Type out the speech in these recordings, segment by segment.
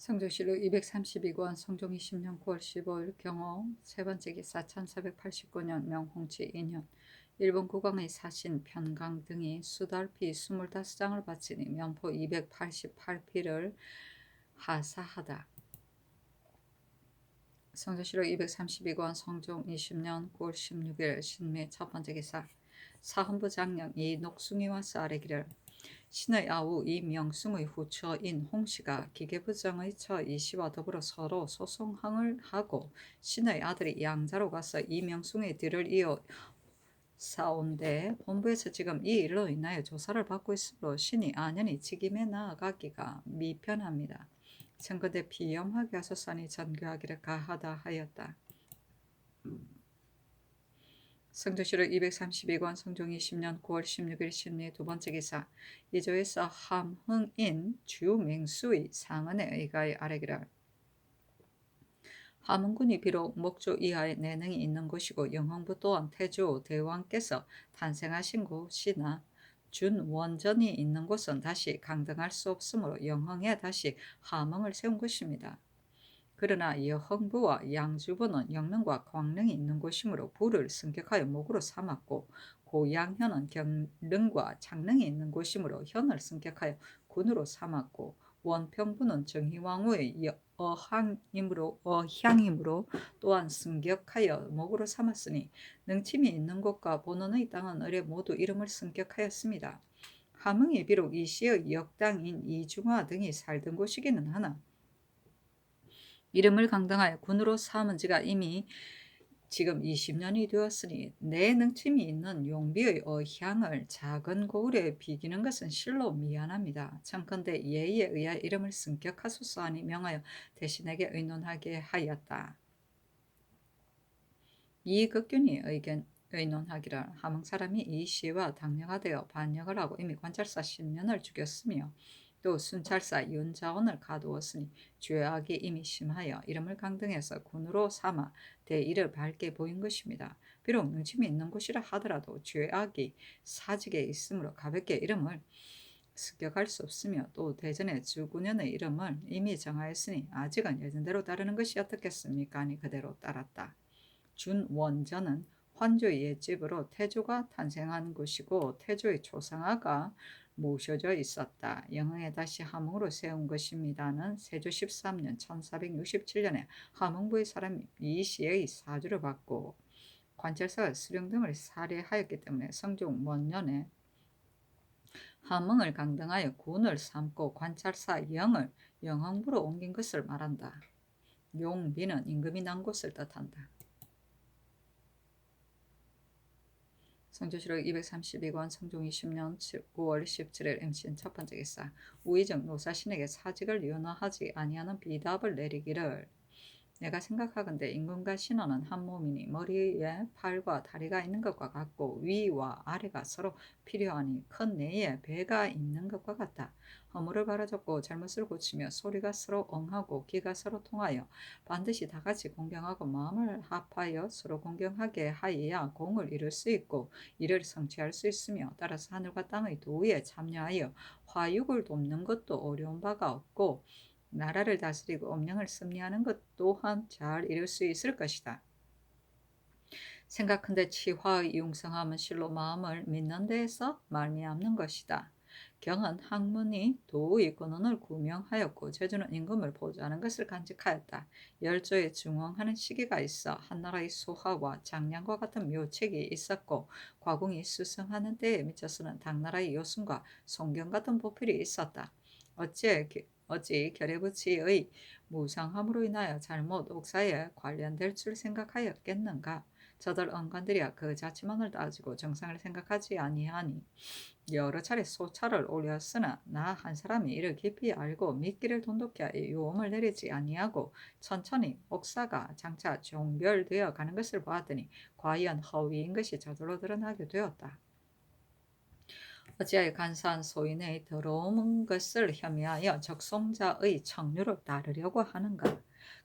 성조실록 232권 성종 20년 9월 15일 경호 세 번째 기사 1489년 명홍치 2년 일본 국왕의 사신 편강 등이 수달피 25장을 바치니 면포 288피를 하사하다. 성조실록 232권 성종 20년 9월 16일 신미 첫 번째 기사 사헌부 장령 이녹숭이와 아래기를 신의 아우 이명숭의 후처인 홍씨가 기계부정의 처 이씨와 더불어 서로 소송항을 하고 신의 아들이 양자로 가서 이명숭의 뒤를 이어 싸운데 본부에서 지금 이 일로 인하여 조사를 받고 있으므로 신이 안연히 직임에 나아가기가 미편합니다. 청근대 비염하게 하소서니 전교하기를 가하다 하였다. 성조실록 232권 성종 20년 9월 16일 신미 두 번째 기사 이조에서 함흥인 주맹수의 상언에 의가에 아래기를 함흥군이 비록 목조 이하의 내능이 있는 곳이고 영흥부 또한 태조 대왕께서 탄생하신 곳이나 준원전이 있는 곳은 다시 강등할 수 없으므로 영흥에 다시 함흥을 세운 것입니다. 그러나 여흥부와 양주부는 영릉과 광릉이 있는 곳이므로 부를 승격하여 목으로 삼았고 고양현은 경릉과 창릉이 있는 곳이므로 현을 승격하여 군으로 삼았고 원평부는 정희왕후의 어향이므로 또한 승격하여 목으로 삼았으니 능침이 있는 곳과 본원의 땅은 을에 모두 이름을 승격하였습니다. 함흥이 비록 이시의 역당인 이중화 등이 살던 곳이기는 하나 이름을 강등하여 군으로 삼은 지가 이미 지금 20년이 되었으니 내 능침이 있는 용비의 어향을 작은 고을에 비기는 것은 실로 미안합니다. 청컨대 예의에 의하여 이름을 승격하소서 하니 명하여 대신에게 의논하게 하였다. 이극균이 의논하기를 함흥 사람이 이 시와 당녀가 되어 반역을 하고 이미 관찰사 신년을 죽였으며 또 순찰사 윤자원을 가두었으니 죄악이 이미 심하여 이름을 강등해서 군으로 삼아 대의를 밝게 보인 것입니다. 비록 능침이 있는 곳이라 하더라도 죄악이 사직에 있으므로 가볍게 이름을 습격할 수 없으며 또 대전의 주군현의 이름을 이미 정하였으니 아직은 예전대로 따르는 것이 어떻겠습니까? 아니 그대로 따랐다. 준원전은 환조의 옛집으로 태조가 탄생한 곳이고 태조의 조상아가 모셔져 있었다. 영흥에 다시 함흥으로 세운 것입니다는 세조 13년 1467년에 함흥부의 사람 이씨의 사주를 받고 관찰사가 수령 등을 살해하였기 때문에 성종末년에 함흥을 강등하여 군을 삼고 관찰사 영을 영흥부로 옮긴 것을 말한다. 용비는 임금이 난 곳을 뜻한다. 성조실록 232권 성종 20년 9월 17일 임신 첫 번째 기사 우의정 노사신에게 사직을 윤허하지 아니하는 비답을 내리기를 내가 생각하건대 임금과 신하는 한 몸이니 머리에 팔과 다리가 있는 것과 같고 위와 아래가 서로 필요하니 큰 뇌에 배가 있는 것과 같다. 허물을 바라잡고 잘못을 고치며 소리가 서로 엉하고 귀가 서로 통하여 반드시 다같이 공경하고 마음을 합하여 서로 공경하게 하여야 공을 이룰 수 있고 이를 성취할 수 있으며 따라서 하늘과 땅의 도의에 참여하여 화육을 돕는 것도 어려운 바가 없고 나라를 다스리고 엄령을 섭리하는 것 또한 잘 이룰 수 있을 것이다. 생각한데 치화의 융성함은 실로 마음을 믿는 데에서 말미암는 것이다. 경은 학문이 도의 근원을 구명하였고 제주는 임금을 보좌하는 것을 간직하였다. 열조에 중흥하는 시기가 있어 한나라의 소하와 장량과 같은 묘책이 있었고 과궁이 수승하는 때에 미쳐서는 당나라의 요순과 송경 같은 보필이 있었다. 어찌 결의부치의 무상함으로 인하여 잘못 옥사에 관련될 줄 생각하였겠는가? 저들 언관들이야 그 자치만을 따지고 정상을 생각하지 아니하니 여러 차례 소차를 올렸으나 나 한 사람이 이를 깊이 알고 미끼를 돈독히 하여 유엄을 내리지 아니하고 천천히 옥사가 장차 종결되어 가는 것을 보았더니 과연 허위인 것이 저절로 드러나게 되었다. 어찌하여 간사한 소인의 더러운 것을 혐의하여 적송자의 청류를 따르려고 하는가?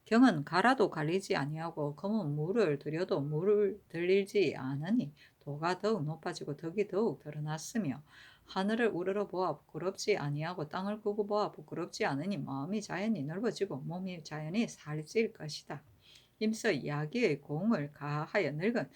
경은 가라도 갈리지 아니하고 검은 물을 들여도 물을 들리지 않으니 도가 더욱 높아지고 덕이 더욱 드러났으며 하늘을 우러러 보아 부끄럽지 아니하고 땅을 끄고 보아 부끄럽지 않으니 마음이 자연히 넓어지고 몸이 자연히 살찔 것이다. 힘써 야기의 공을 가하여 늙은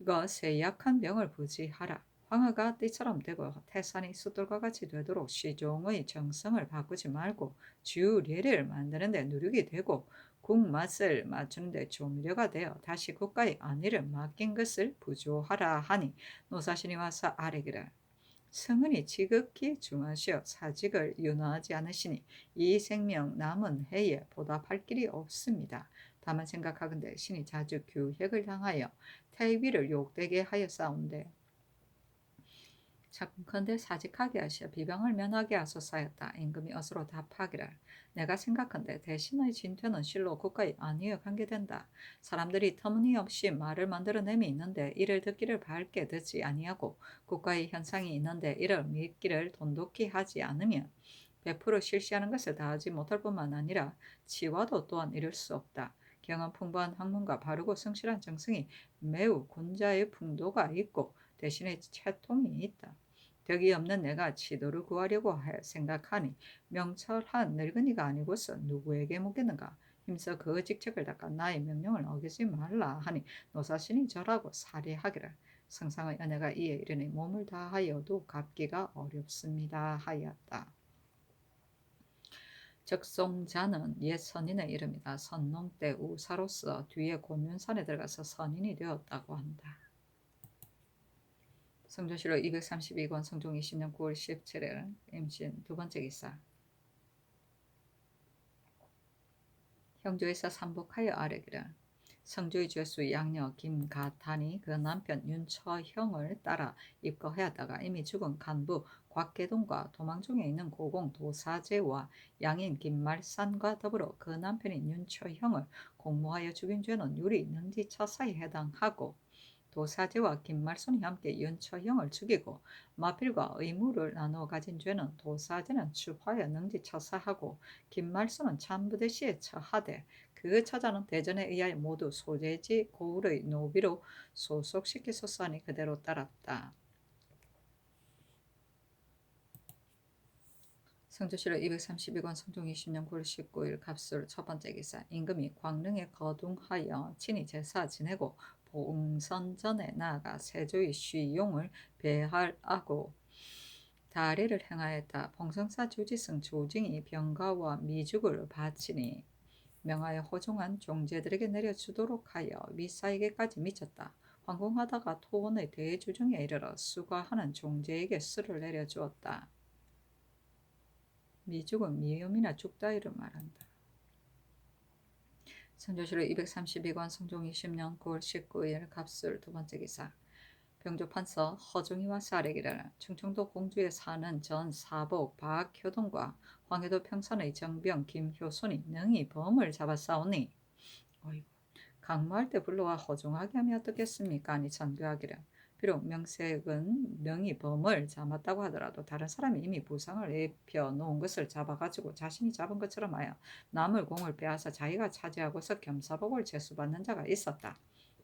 것의 약한 병을 부지하라. 황허가 띠처럼 되고 태산이 숫돌과 같이 되도록 시종의 정성을 바꾸지 말고 주례를 만드는 데 누룩이 되고 국맛을 맞추는 데 조미료가 되어 다시 국가의 안위를 맡긴 것을 부조하라 하니 노사신이 와서 아뢰기를 성은이 지극히 중하시어 사직을 윤허하지 않으시니 이 생명 남은 해에 보답할 길이 없습니다. 다만 생각하건대 신이 자주 규획을 당하여 태위를 욕되게 하였사온데 자금컨대 사직하게 하시어 비방을 면하게 하소서하였다. 임금이 어스로 답하기를 내가 생각한데 대신의 진퇴는 실로 국가의 안위에 관계된다. 사람들이 터무니없이 말을 만들어냄이 있는데 이를 듣기를 밝게 듣지 아니하고 국가의 현상이 있는데 이를 믿기를 돈독히 하지 않으면 100% 실시하는 것을 다하지 못할 뿐만 아니라 치와도 또한 이룰 수 없다. 경험 풍부한 학문과 바르고 성실한 정성이 매우 군자의 풍도가 있고 대신에 채통이 있다. 덕이 없는 내가 지도를 구하려고 생각하니 명철한 늙은이가 아니고서 누구에게 묻겠는가. 힘써 그 직책을 닦아 나의 명령을 어기지 말라 하니 노사신이 절하고 살해하기를 성상의 은혜가 이에 이르니 몸을 다하여도 갚기가 어렵습니다 하였다. 적송자는 옛 선인의 이름이다. 선농 때 우사로서 뒤에 곤륜산에 들어가서 선인이 되었다고 한다. 성조실록 232권 성종 20년 9월 17일 임신 두 번째 기사. 형조에서 삼복하여 아뢰기를 성조의 죄수 양녀 김가탄이 그 남편 윤처형을 따라 입거하였다가 이미 죽은 간부 곽계동과 도망 중에 있는 고공 도사제와 양인 김말산과 더불어 그 남편인 윤처형을 공모하여 죽인 죄는 유리 능지처사에 해당하고 도사제와 김말손이 함께 윤처형을 죽이고 마필과 의무를 나누어 가진 죄는 도사제는 추파하여 능지처사하고 김말손은 참부대시에 처하되 그 처자는 대전에 의하여 모두 소재지 고을의 노비로 소속시키소서 하니 그대로 따랐다. 성조실록 232권 성종 20년 9월 19일 갑술 첫 번째 기사. 임금이 광릉에 거둥하여 친히 제사 지내고 봉선전에 나아가 세조의 쉬용을 배할하고 다례를 행하였다. 봉성사 주지승 조징이 병가와 미죽을 바치니 명하여 호종한 종제들에게 내려주도록 하여 윗사에게까지 미쳤다. 황공하다가 토원의 대주정에 이르러 수과하는 종제에게 수를 내려주었다. 미죽은 미음이나 죽다이를 말한다. 성조실록 232권 성종 20년 9월 19일 갑술 두 번째 기사. 병조판서 허종이와 사례기를 충청도 공주에 사는 전 사복 박효동과 황해도 평산의 정병 김효손이 능히 범을 잡아싸우니 강모할 때 불러와 허종하게 하면 어떻겠습니까? 아니 전교하기를 비록 명색은 능히 범을 잡았다고 하더라도 다른 사람이 이미 부상을 입혀 놓은 것을 잡아가지고 자신이 잡은 것처럼 하여 남을 공을 빼앗아 자기가 차지하고서 겸사복을 제수받는 자가 있었다.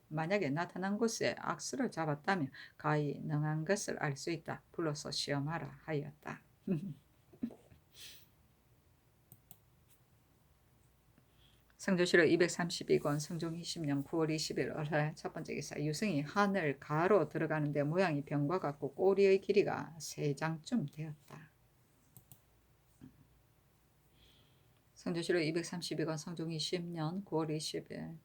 만약에 나타난 곳에 악수를 잡았다면 가히 능한 것을 알 수 있다. 불러서 시험하라 하였다. 성조실록 232권 성종 20년 9월 20일 어라 첫 번째 기사. 유승이 하늘 가로 들어가는데 모양이 병과 같고 꼬리의 길이가 3장쯤 되었다. 성조실록 232권 성종 20년 9월 20일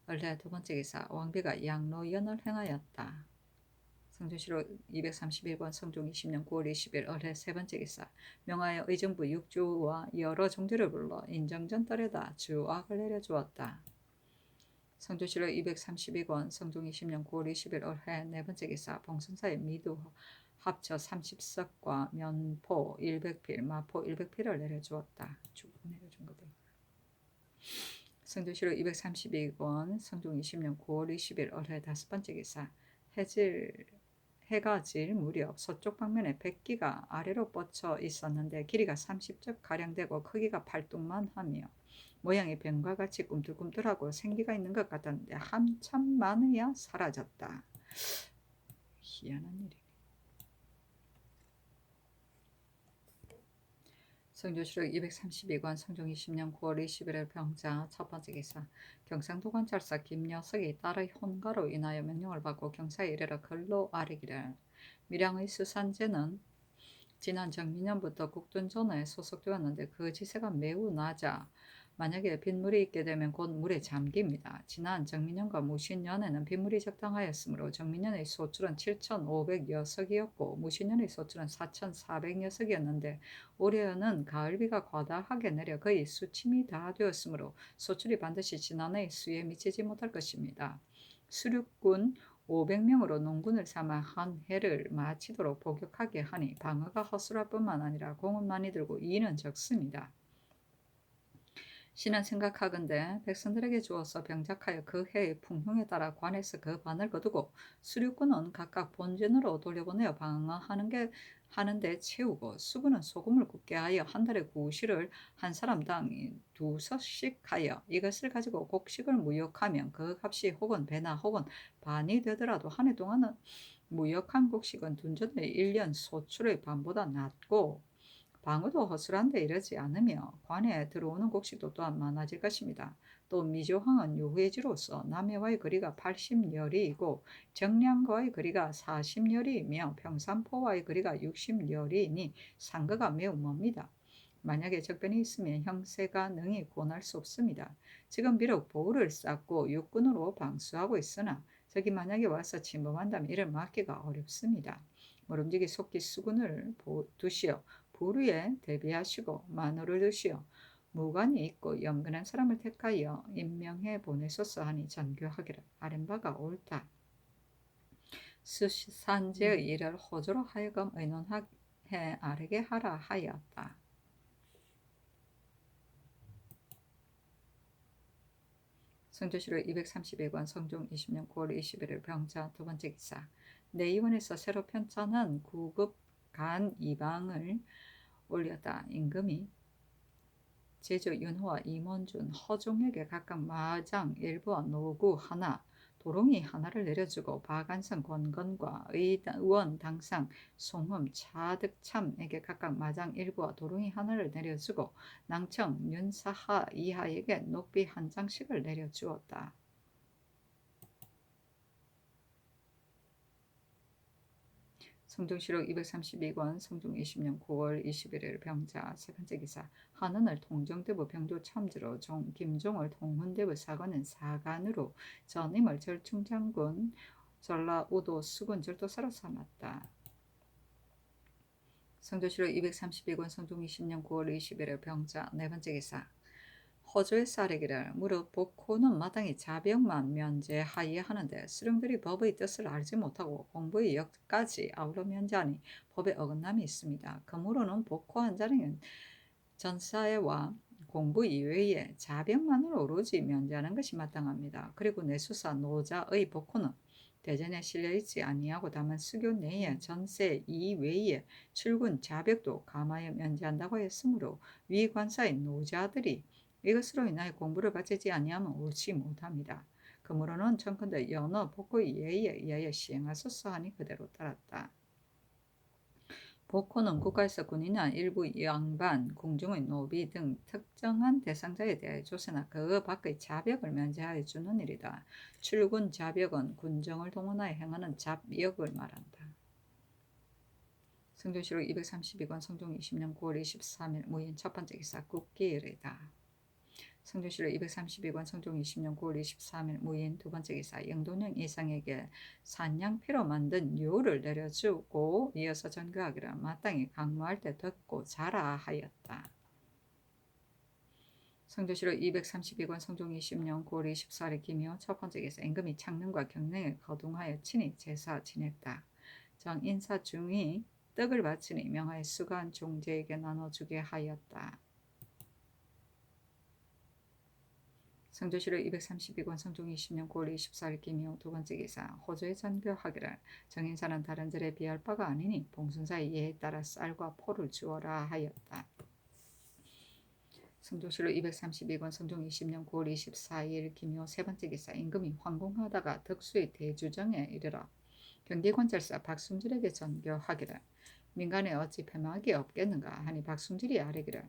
원래 두 번째 기사. 왕비가 양로연을 행하였다. 성조실록 231권 성종 20년 9월 20일 어뢰 세 번째 기사. 명하여 의정부 육주와 여러 종들을 불러 인정전 떨에다 주악을 내려주었다. 성조실록 232권 성종 20년 9월 20일 어뢰 네 번째 기사. 봉선사의 미두 합쳐 30석과 면포 100필, 마포 100필을 내려주었다. 쭉 내려준 거들. 성조실록 232권 성종 20년 9월 20일 어뢰 다섯 번째 기사. 해가 질 무렵 서쪽 방면에 백기가 아래로 뻗쳐 있었는데 길이가 30적 가량 되고 크기가 팔뚝만 하며 모양이 병과 같이 꿈틀꿈틀하고 생기가 있는 것 같았는데 한참 많으야 사라졌다. 희한한 일이네. 성조실록 232권 성종 20년 9월 21일 병자 첫 번째 기사. 경상도 관찰사 김여석이 딸의 혼가로 인하여 명령을 받고 경사에 이르러 글로 아뢰기를. 밀양의 수산제는 지난 정민년부터 국둔전에 소속되었는데 그 지세가 매우 낮아 만약에 빗물이 있게 되면 곧 물에 잠깁니다. 지난 정민년과 무신년에는 빗물이 적당하였으므로 정민년의 소출은 7,500여석이었고 무신년의 소출은 4,400여석이었는데 올해는 가을비가 과다하게 내려 거의 수침이 다 되었으므로 소출이 반드시 지난해의 수에 미치지 못할 것입니다. 수륙군 500명으로 농군을 삼아 한 해를 마치도록 복역하게 하니 방어가 허술할 뿐만 아니라 공은 많이 들고 이는 적습니다. 신은 생각하건대 백성들에게 주어서 병작하여 그 해의 풍흉에 따라 관에서 그 반을 거두고 수륙군은 각각 본진으로 돌려보내어 하는데 채우고 수군은 소금을 굽게 하여 한 달에 구실을 한 사람당 2서씩 하여 이것을 가지고 곡식을 무역하면 그 값이 혹은 배나 혹은 반이 되더라도 한 해 동안은 무역한 곡식은 둔전의 1년 소출의 반보다 낮고 방어도 허술한데 이러지 않으며 관에 들어오는 곡식도 또한 많아질 것입니다. 또 미조항은 유해지로서 남해와의 거리가 80여리이고 정량과의 거리가 40여리이며 평산포와의 거리가 60여리이니 상거가 매우 멉니다. 만약에 적변이 있으면 형세가 능히 권할 수 없습니다. 지금 비록 보울을 쌓고 육군으로 방수하고 있으나 적이 만약에 와서 침범한다면 이를 막기가 어렵습니다. 모름지기 속기 수군을 두시어 부류에 대비하시고 마누를 두시어 무관이 있고 영근한 사람을 택하여 임명해 보내소서 하니 전교하기를. 아랫바가 옳다. 수산제의 일을 호조로 하여금 의논해 아뢰게 하라 하였다. 성조실록 232권 성종 20년 9월 21일 병자 두 번째 기사. 내의원에서 새로 편찬한 구급 간 이방을 올렸다. 임금이 제주 윤호와 임원준, 허종에게 각각 마장 일부와 노구 하나, 도롱이 하나를 내려주고 박안성 권건과 의원 당상 송흠 차득참에게 각각 마장 일부와 도롱이 하나를 내려주고 낭청 윤사하 이하에게 녹비 한 장씩을 내려주었다. 성종실록 232권 성종 20년 9월 21일 병자 세 번째 기사. 한은을 통정대부 병조 참지로 김종을 통훈대부 사관은 사관으로 전임을 절충장군 전라우도 수군 절도사로 삼았다. 성조실록 232권 성종 20년 9월 21일 병자 네 번째 기사. 호조에서 아뢰기를. 무릇 복호는 마땅히 자병만 면제하여야 하는데 수령들이 법의 뜻을 알지 못하고 공부의 역까지 아우러 면제하니 법에 어긋남이 있습니다. 그러므로는 복호한 자는 전사회와 공부 이외에 자병만을 오로지 면제하는 것이 마땅합니다. 그리고 내수사 노자의 복호는 대전에 실려있지 아니하고 다만 수교 내에 전세 이외에 출군 자벽도 감하여 면제한다고 했으므로 위 관사의 노자들이 이것으로 인하여 공부를 바치지 아니하면 옳지 못합니다. 그러므로는 청컨대 연어 복호의 예에 의하여 시행하소서 하니 그대로 따랐다. 복호는 국가에서 군이나 일부 양반, 궁중의 노비 등 특정한 대상자에 대해 조세나 그 밖의 자벽을 면제하여 주는 일이다. 출군 자벽은 군정을 동원하여 행하는 잡역을 말한다. 성종실록 232권 성종 20년 9월 23일 무인 첫 번째 기사 국기일이다. 성종실록 232권 성종 20년 9월 23일 무인 두 번째 기사. 영돈령 이상에게 산양피로 만든 요를 내려주고 이어서 전교하기를. 마땅히 강무할 때 듣고 자라 하였다. 성조실록 232권 성종 20년 9월 24일 기묘 첫 번째 기사. 임금이 창릉과 경릉에 거둥하여 친히 제사 지냈다. 정 인사 중이 떡을 바치니 명하여 수간 종제에게 나눠주게 하였다. 성조실록 232권 성종 20년 9월 24일 기묘 두 번째 기사. 호조에 전교하기를. 정인사는 다른 절에 비할 바가 아니니 봉순사의 예에 따라 쌀과 포를 주어라 하였다. 성조실록 232권 성종 20년 9월 24일 기묘 세 번째 기사. 임금이 황공하다가 덕수의 대주정에 이르러 경기관찰사 박순질에게 전교하기를. 민간에 어찌 패막이 없겠는가 하니 박순질이 아뢰기를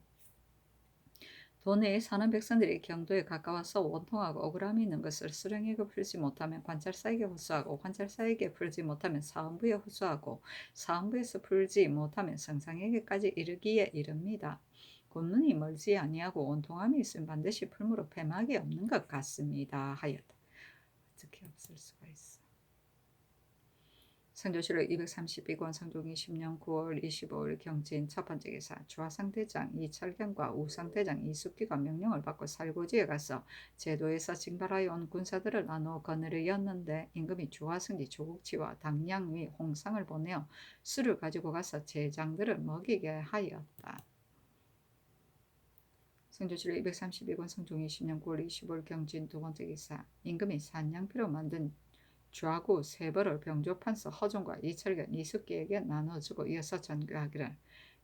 도내에 사는 백성들이 경도에 가까워서 원통하고 억울함이 있는 것을 수령에게 풀지 못하면 관찰사에게 호소하고 관찰사에게 풀지 못하면 사헌부에 호소하고 사헌부에서 풀지 못하면 성상에게까지 이르기에 이릅니다. 권문이 멀지 아니하고 원통함이 있으면 반드시 풀무로 패막이 없는 것 같습니다 하였다. 어떻게 없을 수가 있어. 성조실록 232권 성종 20년 9월 25일 경진 첫 번째 기사 주화상대장 이철경과 우상대장 이숙기가 명령을 받고 살고지에 가서 제도에서 징발하여 온 군사들을 나누어 거느리었는데 임금이 주화승지 조국치와 당량 위 홍상을 보내어 술을 가지고 가서 제장들을 먹이게 하였다. 성조실록 232권 성종 20년 9월 25일 경진 두 번째 기사 임금이 산양피로 만든 주하고 세벌을 병조판서 허종과 이철견 이숙기에게 나눠주고 이어서 전교하기를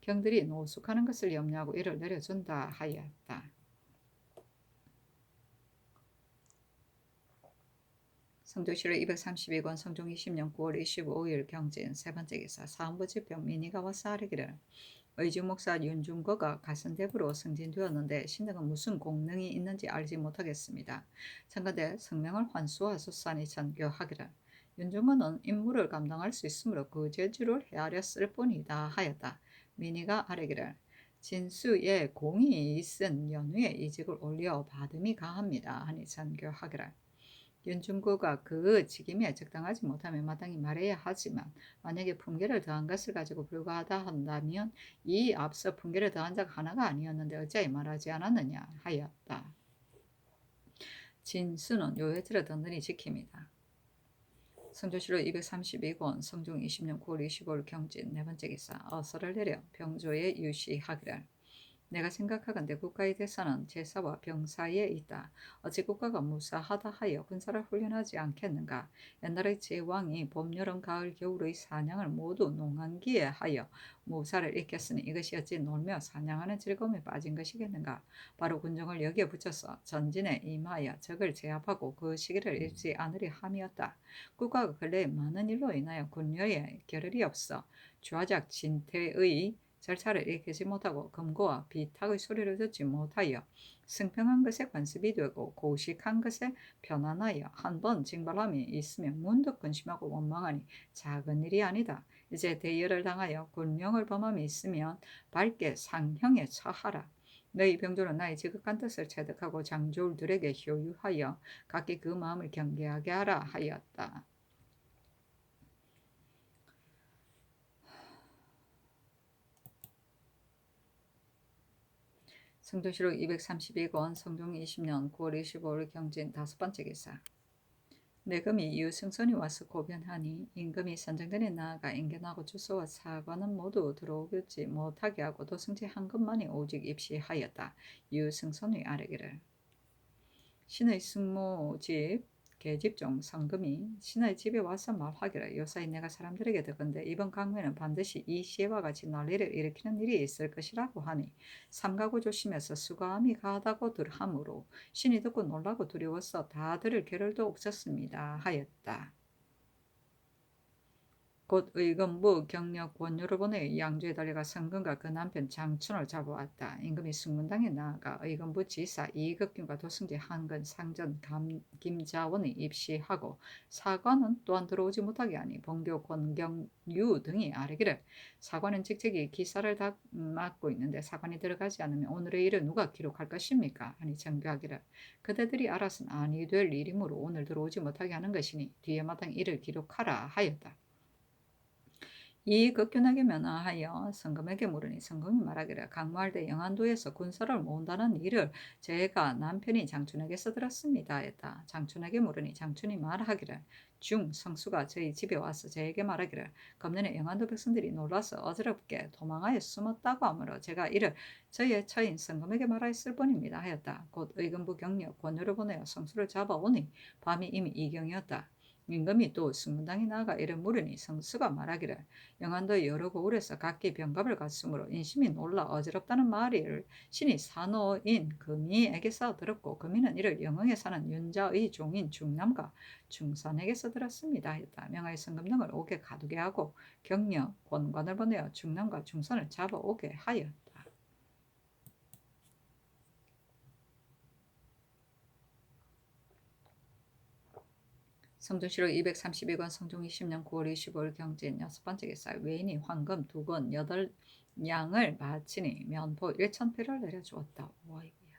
경들이 노숙하는 것을 염려하고 이를 내려준다 하였다. 성조실록 232권 성종 20년 9월 25일 경진 세 번째 기사 사헌부 지평 민의가 와서 아뢰기를 의중목사 윤중거가 가선대부로 승진되었는데 신등은 무슨 공능이 있는지 알지 못하겠습니다. 청가대 성명을 환수하소서하니 전교하기를 윤중거는 임무를 감당할 수 있으므로 그 재주를 헤아렸을 뿐이다 하였다. 민의가 아뢰기를 진수에 공이 있은 연후에 이직을 올려 받음이 가합니다 하니 전교하기를 윤중구가 그 직임에 적당하지 못하면 마땅히 말해야 하지만 만약에 품계를 더한 것을 가지고 불과하다 한다면 이 앞서 품계를 더한 자가 하나가 아니었는데 어찌하여 말하지 않았느냐 하였다. 진수는 요회지를 든든히 지킵니다. 성조실록 232권 성종 20년 9월 25일 경진 네 번째 기사 어서를 내려 병조에 유시하기를 내가 생각하건대 국가의 대사는 제사와 병사에 있다. 어찌 국가가 무사하다 하여 군사를 훈련하지 않겠는가. 옛날의 제왕이 봄, 여름, 가을, 겨울의 사냥을 모두 농한기에 하여 무사를 익혔으니 이것이 어찌 놀며 사냥하는 즐거움에 빠진 것이겠는가. 바로 군정을 여기에 붙여서 전진에 임하여 적을 제압하고 그 시기를 잃지 않으려 함이었다. 국가가 근래에 많은 일로 인하여 군료에 겨를이 없어 주화작 진퇴의 절차를 익히지 못하고 금고와 비탁의 소리를 듣지 못하여 승평한 것에 관습이 되고 고식한 것에 편안하여 한번 징발함이 있으면 문득 근심하고 원망하니 작은 일이 아니다. 이제 대열을 당하여 군령을 범함이 있으면 밝게 상형에 처하라. 너희 병조는 나의 지극한 뜻을 체득하고 장졸들에게 효유하여 각기 그 마음을 경계하게 하라 하였다. 성조실록 232권 성종 20년 9월 25일 경진 다섯 번째 기사 내금이 유승선이 와서 고변하니 임금이 선정전에 나아가 인견하고 주소와 사관은 모두 들어오지 못하게 하고 도승지 한 것만이 오직 입시하였다. 유승선이 아뢰기를 신의 숙모집 계집종 성금이 신의 집에 와서 말하기를 요사이 내가 사람들에게 듣건대 이번 강매는 반드시 이 시와 같이 난리를 일으키는 일이 있을 것이라고 하니 삼가구 조심해서 수고함이 가하다고 들하므로 신이 듣고 놀라고 두려워서 다 들을 겨를도 없었습니다 하였다. 곧 의금부 경력 권유를 보내 양주에 달려가 성금과 그 남편 장춘을 잡아왔다. 임금이 숙문당에 나아가 의금부 지사 이극균과 도승지 한근 상전 김자원이 입시하고 사관은 또한 들어오지 못하게 하니 본교 권경유 등이 아뢰기를 사관은 직책이 기사를 다 맡고 있는데 사관이 들어가지 않으면 오늘의 일을 누가 기록할 것입니까? 하니 정교하기를 그대들이 알아서는 아니 될 일이므로 오늘 들어오지 못하게 하는 것이니 뒤에 마땅 일을 기록하라 하였다. 이 극균하게 면하여 성금에게 물으니 성금이 말하기를 강무할 때 영안도에서 군사를 모은다는 일을 제가 남편이 장춘에게서 들었습니다 했다. 장춘에게 물으니 장춘이 말하기를 성수가 저희 집에 와서 저에게 말하기를 검년에 영안도 백성들이 놀라서 어지럽게 도망하여 숨었다고 하므로 제가 이를 저의 처인 성금에게 말하였을 뿐입니다 하였다. 곧 의금부 경력 권유를 보내어 성수를 잡아오니 밤이 이미 이경이었다. 임금이 또 승문당에 나아가 이를 물으니 성수가 말하기를 영안도의 여러 고을에서 각기 병갑을 갖추므로 인심이 놀라 어지럽다는 말을 신이 산호인 금이에게서 들었고 금이는 이를 영흥에 사는 윤자의 종인 중남과 중산에게서 들었습니다 했다. 명하의 성금등을 옥에 가두게 하고 경력 권관을 보내어 중남과 중산을 잡아오게 하였다. 성종시록 232권 성종 20년 9월 25일 경진 6번째 기사 외인이 황금 2건 8양을 바치니 면포 1,000표를 내려주었다. 와이구야.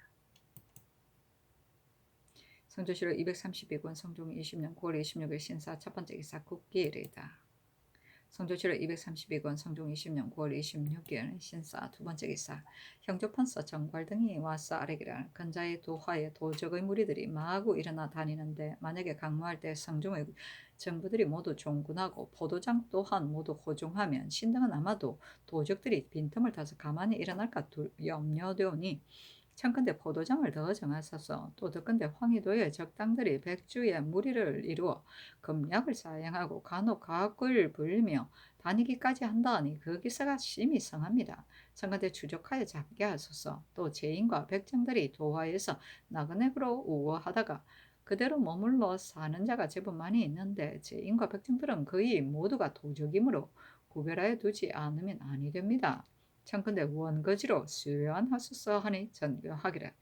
성종시록 232권 성종 20년 9월 26일 신사 첫번째 기사 국기일이다. 성조실록 232권 성종 20년 9월 26일 신사 두번째 기사 형조판서 정괄 등이 와서 아래기를 근자의 도화에 도적의 무리들이 마구 일어나 다니는데 만약에 강무할 때 성종의 정부들이 모두 종군하고 포도장 또한 모두 호종하면 신등은 아마도 도적들이 빈틈을 타서 가만히 일어날까 염려되오니 청컨대 포도장을 더 정하소서. 또 더컨대 황희도의 적당들이 백주의 무리를 이루어 금약을 사양하고 간혹 각을 불며 다니기까지 한다하니 그 기사가 심히 성합니다. 청컨대 추적하여 잡게 하소서. 또 제인과 백정들이 도화에서 나그네로 우워하다가 그대로 머물러 사는 자가 제법 많이 있는데 제인과 백정들은 거의 모두가 도적이므로 구별하여 두지 않으면 아니 됩니다. 청컨대 원거지로 수료하소서 하니 전교하기를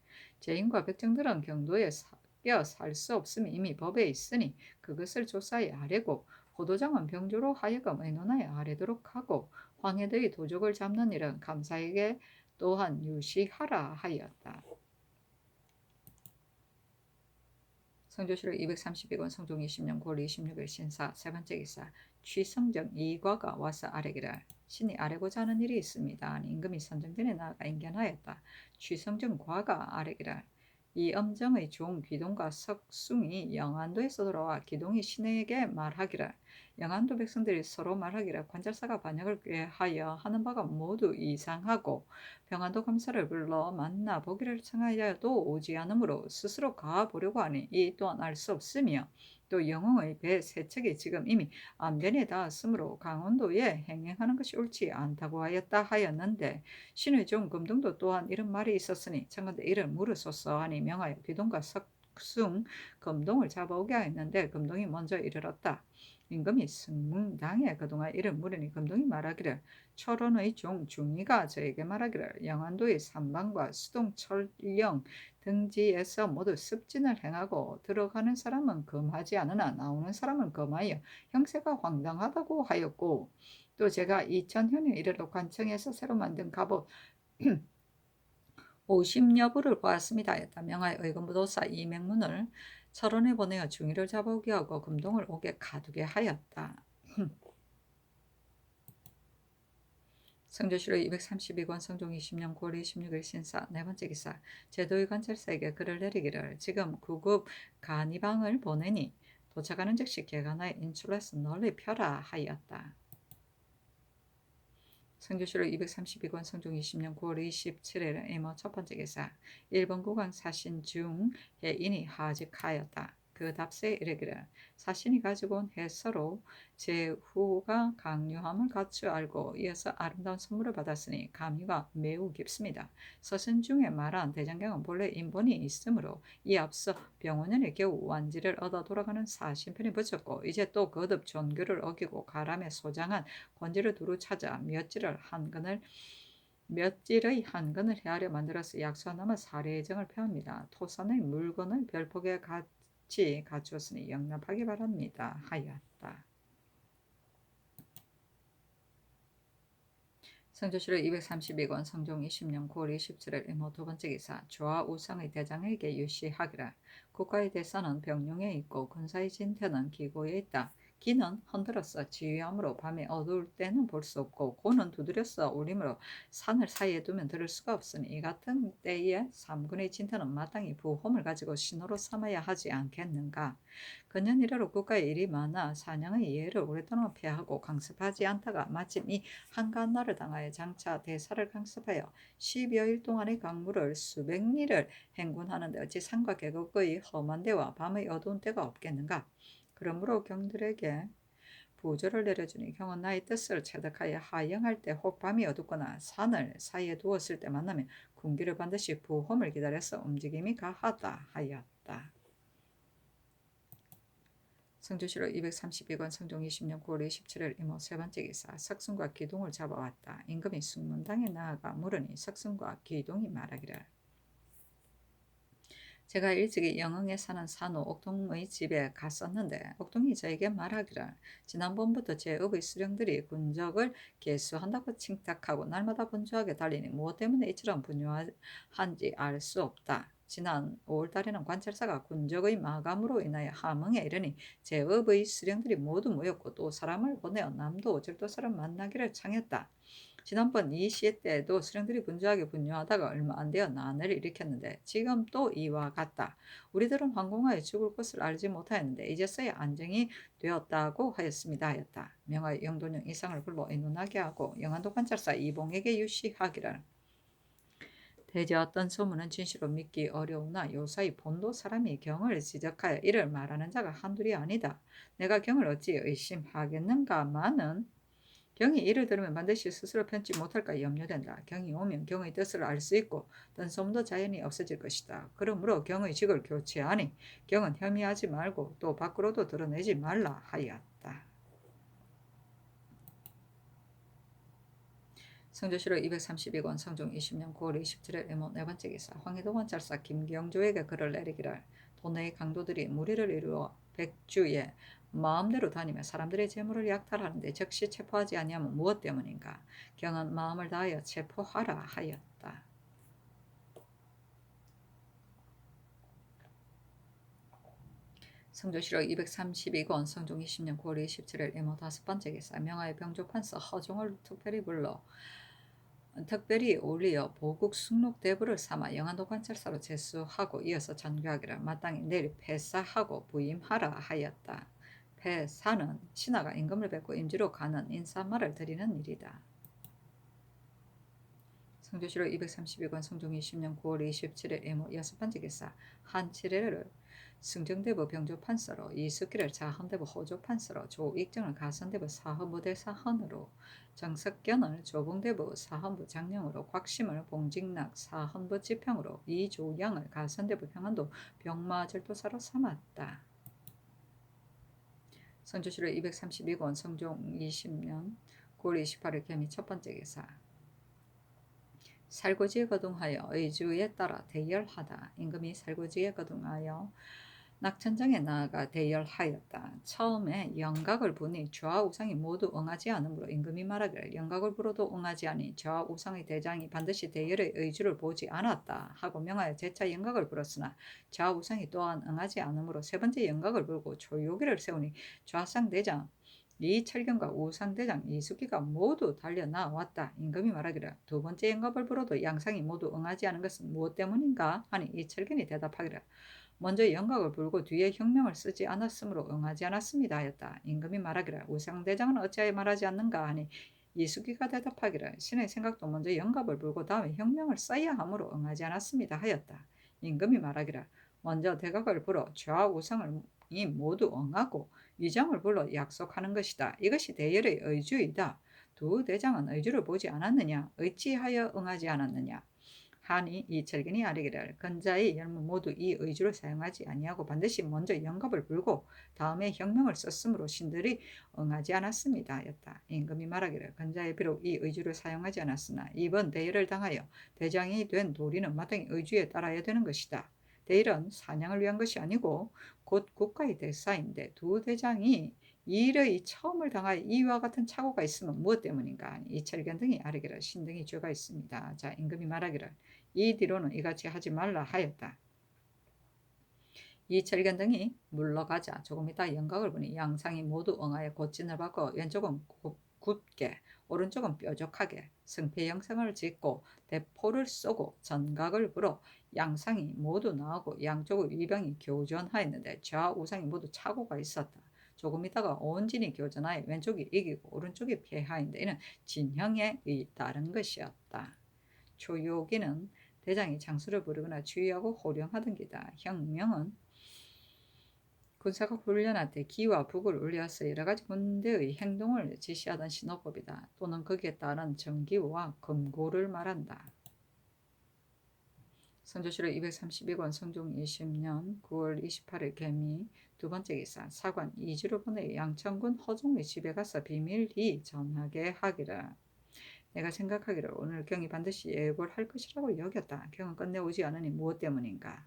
죄인과 백정들은 경도에 섞여 살 수 없음이 이미 법에 있으니 그것을 조사하여 아뢰고 포도장은 병조로 하여금 의논하여 아뢰도록 하고 황해도의 도적을 잡는 일은 감사에게 또한 유시하라 하였다. 성조실록 232권 성종 20년 9월 26일 신사 세번째 기사 취성정 이과가 와서 아뢰기를 신이 아뢰고자 하는 일이 있습니다. 임금이 선정전에 나아가 인견하였다. 취성정 과가 아뢰기를 이 엄정의 종 기동과 석숭이 영안도에서 돌아와 기동이 신에게 말하기를 영안도 백성들이 서로 말하기를 관찰사가 반역을 꾀하여 하는 바가 모두 이상하고 병안도 검사를 불러 만나 보기를 청하여도 오지 않으므로 스스로 가보려고 하니 이 또한 알 수 없으며 또 영웅의 배 세 척이 지금 이미 안변에 닿았으므로 강원도에 행행하는 것이 옳지 않다고 하였는데 신의 종 금등도 또한 이런 말이 있었으니 청컨대 이를 물으소서 하니 명하여 귀동과 석숭 금동을 잡아오게 하였는데 금동이 먼저 이르렀다. 임금이 승문당에 그동안 이를 물으니 금동이 말하기를 철원의 종 중이가 저에게 말하기를 영안도의 삼방과 수동 철령 등지에서 모두 습진을 행하고 들어가는 사람은 금하지 않으나 나오는 사람은 금하여 형세가 황당하다고 하였고 또 제가 2000년에 이르러 관청에서 새로 만든 갑옷 50여 부를 보았습니다. 명하여 의금부도사 이맹문을 철원에 보내어 중의를 잡아오게 하고 금동을 옥에 가두게 하였다. 성조실록 232권 성종 20년 9월 26일 신사 네번째 기사 제도의 관찰사에게 글을 내리기를 지금 구급 간이방을 보내니 도착하는 즉시 개간하여 인출해서 널리 펴라 하였다. 성조실록 232권 성종 20년 9월 27일 이모 첫번째 기사 1번 국왕 사신 중 해인이 하직하였다. 그 답세에 이르기를 사신이 가지고 온 해서로 제후가 강요함을 갖추 알고 이어서 아름다운 선물을 받았으니 감유가 매우 깊습니다. 서신 중에 말한 대장경은 본래 인본이 있으므로 이 앞서 병원년에 겨우 완지를 얻어 돌아가는 사신편이 붙였고 이제 또 거듭 존교를 어기고 가람에 소장한 권지를 두루 찾아 몇질의 한건을 헤아려 만들어서 약수하나마 사례정을 표합니다. 토산의 물건을 별폭에 같이 갖추었으니 영납하기 바랍니다. 하였다. 성조실록 232권 성종 20년 9월 27일 이모 두번째 기사 조화우상의 대장에게 유시하기를 국가의 대사는 병룡에 있고 군사의 진퇴는 기고에 있다. 기는 흔들어서 지휘함으로 밤에 어두울 때는 볼 수 없고 고는 두드려서 울림으로 산을 사이에 두면 들을 수가 없으니 이 같은 때에 삼군의 진퇴는 마땅히 부홈을 가지고 신호로 삼아야 하지 않겠는가. 근년 이래로 국가에 일이 많아 사냥의 예를 오랫동안 폐하고 강습하지 않다가 마침 이 한간날을 당하여 장차 대사를 강습하여 10여일 동안의 강무를 수백 리를 행군하는데 어찌 산과 계곡의 험한 데와 밤의 어두운 때가 없겠는가. 그러므로 경들에게 부조를 내려주니 경은 나의 뜻을 체득하여 하영할 때 혹 밤이 어둡거나 산을 사이에 두었을 때 만나면 군기를 반드시 부험을 기다려서 움직임이 가하다 하였다. 성조실록 232권 성종 20년 9월 27일 이모 세 번째 기사. 석순과 기둥을 잡아왔다. 임금이 숭문당에 나아가 물으니 석순과 기둥이 말하기를, 제가 일찍이 영흥에 사는 산후 옥동의 집에 갔었는데 옥동이 저에게 말하기를, 지난번부터 제 업의 수령들이 군적을 개수한다고 칭탁하고 날마다 분주하게 달리니 무엇 때문에 이처럼 분주한지 알 수 없다. 지난 5월달에는 관찰사가 군적의 마감으로 인하여 함흥에 이르니 제 업의 수령들이 모두 모였고 또 사람을 보내어 남도 절도사를 만나기를 청했다. 지난번 이 시해 때에도 수령들이 분주하게 분주하다가 얼마 안 되어 난을 일으켰는데 지금 또 이와 같다. 우리들은 황공하에 죽을 것을 알지 못하였는데 이제서야 안정이 되었다고 하였습니다 하였다. 명하여 영돈령 이상을 불러 의논하게 하고 영안도 관찰사 이봉에게 유시하기를, 대저 어떤 소문은 진실로 믿기 어려우나 요사이 본도 사람이 경을 지적하여 이를 말하는 자가 한둘이 아니다. 내가 경을 어찌 의심하겠는가마는 경이 이를 들으면 반드시 스스로 편치 못할까 염려된다. 경이 오면 경의 뜻을 알 수 있고 뜬소문도 자연히 없어질 것이다. 그러므로 경의 직을 교체하니 경은 혐의하지 말고 또 밖으로도 드러내지 말라 하였다. 성조실록 232권 성종 20년 9월 27일 이모 네 번째 기사. 황해도 관찰사 김경조에게 글을 내리기를, 도내의 강도들이 무리를 이루어 백주에 마음대로 다니며 사람들의 재물을 약탈하는데 즉시 체포하지 아니하면 무엇 때문인가? 경은 마음을 다하여 체포하라 하였다. 성조실록 232권 성종 20년 9월 27일 이모 다섯 번째 기사. 명하여 병조판서 허종을 특별히 올리어 보국 숙록 대부를 삼아 영안도 관찰사로 제수하고 이어서 전교하기를 마땅히 내일 폐사하고 부임하라 하였다. 폐사는 신하가 임금을 뵙고 임지로 가는 인사말을 드리는 일이다. 성조실록 232권 성종 20년 9월 27일 이모 여섯 번째 기사. 한칠회를 승정대부 병조판서로, 이숙기를 자헌대부 호조판서로, 조익정을 가선대부 사헌부대사헌으로, 정석견을 조봉대부 사헌부 장령으로, 곽심을 봉직락 사헌부 지평으로, 이조양을 가선대부 평안도 병마절도사로 삼았다. 성조실록 232권 성종 20년 9월 28일 개미 첫 번째 기사. 살고지에 거둥하여 의주에 따라 대열하다. 임금이 살고지에 거둥하여 낙천정에 나아가 대열하였다. 처음에 영각을 부니 좌우상이 모두 응하지 않으므로 임금이 말하기를, 영각을 불어도 응하지 아니 좌우상의 대장이 반드시 대열의 의주를 보지 않았다 하고 명하여 재차 영각을 불었으나 좌우상이 또한 응하지 않으므로 세 번째 영각을 불고 조요기를 세우니 좌상 대장 이철경과 우상대장 이숙기가 모두 달려나왔다. 임금이 말하기를, 두 번째 영갑을 불어도 양상이 모두 응하지 않은 것은 무엇 때문인가 하니 이철경이 대답하기를, 먼저 영각을 불고 뒤에 혁명을 쓰지 않았으므로 응하지 않았습니다 하였다. 임금이 말하기를, 우상대장은 어찌하여 말하지 않는가 하니 이숙기가 대답하기를, 신의 생각도 먼저 영갑을 불고 다음에 혁명을 써야 하므로 응하지 않았습니다 하였다. 임금이 말하기를, 먼저 대각을 불어 좌우상이 모두 응하고 위정을 불러 약속하는 것이다. 이것이 대열의 의주이다. 두 대장은 의주를 보지 않았느냐? 어찌하여 응하지 않았느냐? 하니 이철근이 아뢰기를, 근자의 열무 모두 이 의주를 사용하지 아니하고 반드시 먼저 영갑을 불고 다음에 혁명을 썼으므로 신들이 응하지 않았습니다 하였다. 임금이 말하기를, 근자의 비록 이 의주를 사용하지 않았으나 이번 대열을 당하여 대장이 된 도리는 마땅히 의주에 따라야 되는 것이다. 대열은 사냥을 위한 것이 아니고 곧 국가의 대사인데 두 대장이 일의 처음을 당하여 이와 같은 착오가 있으면 무엇 때문인가? 이철견 등이 아뢰기를, 신등이 죄가 있습니다. 자, 임금이 말하기를, 이 뒤로는 이같이 하지 말라 하였다. 이철견 등이 물러가자 조금 있다 영각을 보니 양상이 모두 응하여 곧진을 받고 왼쪽은 굽게 오른쪽은 뾰족하게 승패 형상을 짓고 대포를 쏘고 전각을 불어 양상이 모두 나오고 양쪽의 위병이 교전하였는데 좌우상이 모두 착오가 있었다. 조금 있다가 온진이 교전하여 왼쪽이 이기고 오른쪽이 패하였는데 이는 진형에 따른 것이었다. 초요기는 대장이 장수를 부르거나 주의하고 호령하던 기다. 혁명은 군사가 훈련한테 기와 북을 울려서 여러 가지 군대의 행동을 지시하던 신호법이다. 또는 거기에 따른 정기와 금고를 말한다. 성조실록 232권 성종 20년 9월 28일 개미 두 번째 기사 사관 이주로 보내 양천군 허종의 집에 가서 비밀히 전하게 하기를. 내가 생각하기를 오늘 경이 반드시 예고를 할 것이라고 여겼다. 경은 끝내오지 않으니 무엇 때문인가.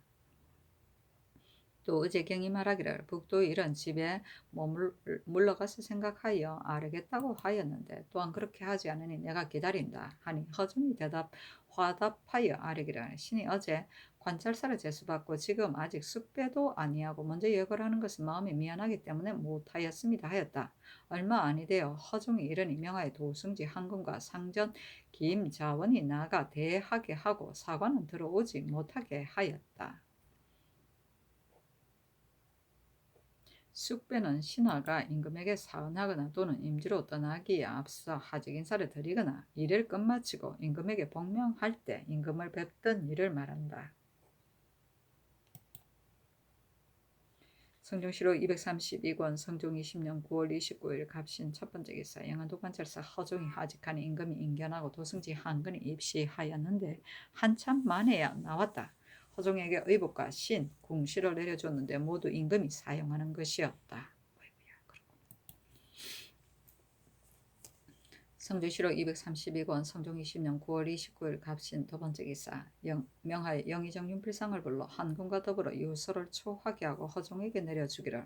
또 어제 경이 말하기를 북도의 이런 집에 물러가서 생각하여 알겠다고 하였는데 또한 그렇게 하지 않으니 내가 기다린다 하니 허종이 화답하여 아뢰기를 신이 어제 관찰사를 제수받고 지금 아직 숙배도 아니하고 먼저 예고를 하는 것은 마음이 미안하기 때문에 못하였습니다 하였다. 얼마 아니되어 허종이 이르니 명하여 도승지 한군과 상전 김자원이 나가 대하게 하고 사관은 들어오지 못하게 하였다. 숙배는 신하가 임금에게 사언하거나 또는 임지로 떠나기에 앞서 하직 인사를 드리거나 일을 끝마치고 임금에게 복명할 때 임금을 뵙던 일을 말한다. 성종실록 232권 성종 20년 9월 29일 갑신 첫 번째 기사 영안도 관찰사 허종이 하직하니 임금이 인견하고 도승지 한근이 입시하였는데 한참 만에야 나왔다. 허종에게 의복과 신, 궁시를 내려줬는데 모두 임금이 사용하는 것이었다. 성조실록 232권 성종 20년 9월 29일 갑신 두 번째 기사 명하여 영의정 윤필상을 불러 한군과 더불어 유서를 초하게 하고 허종에게 내려주기를.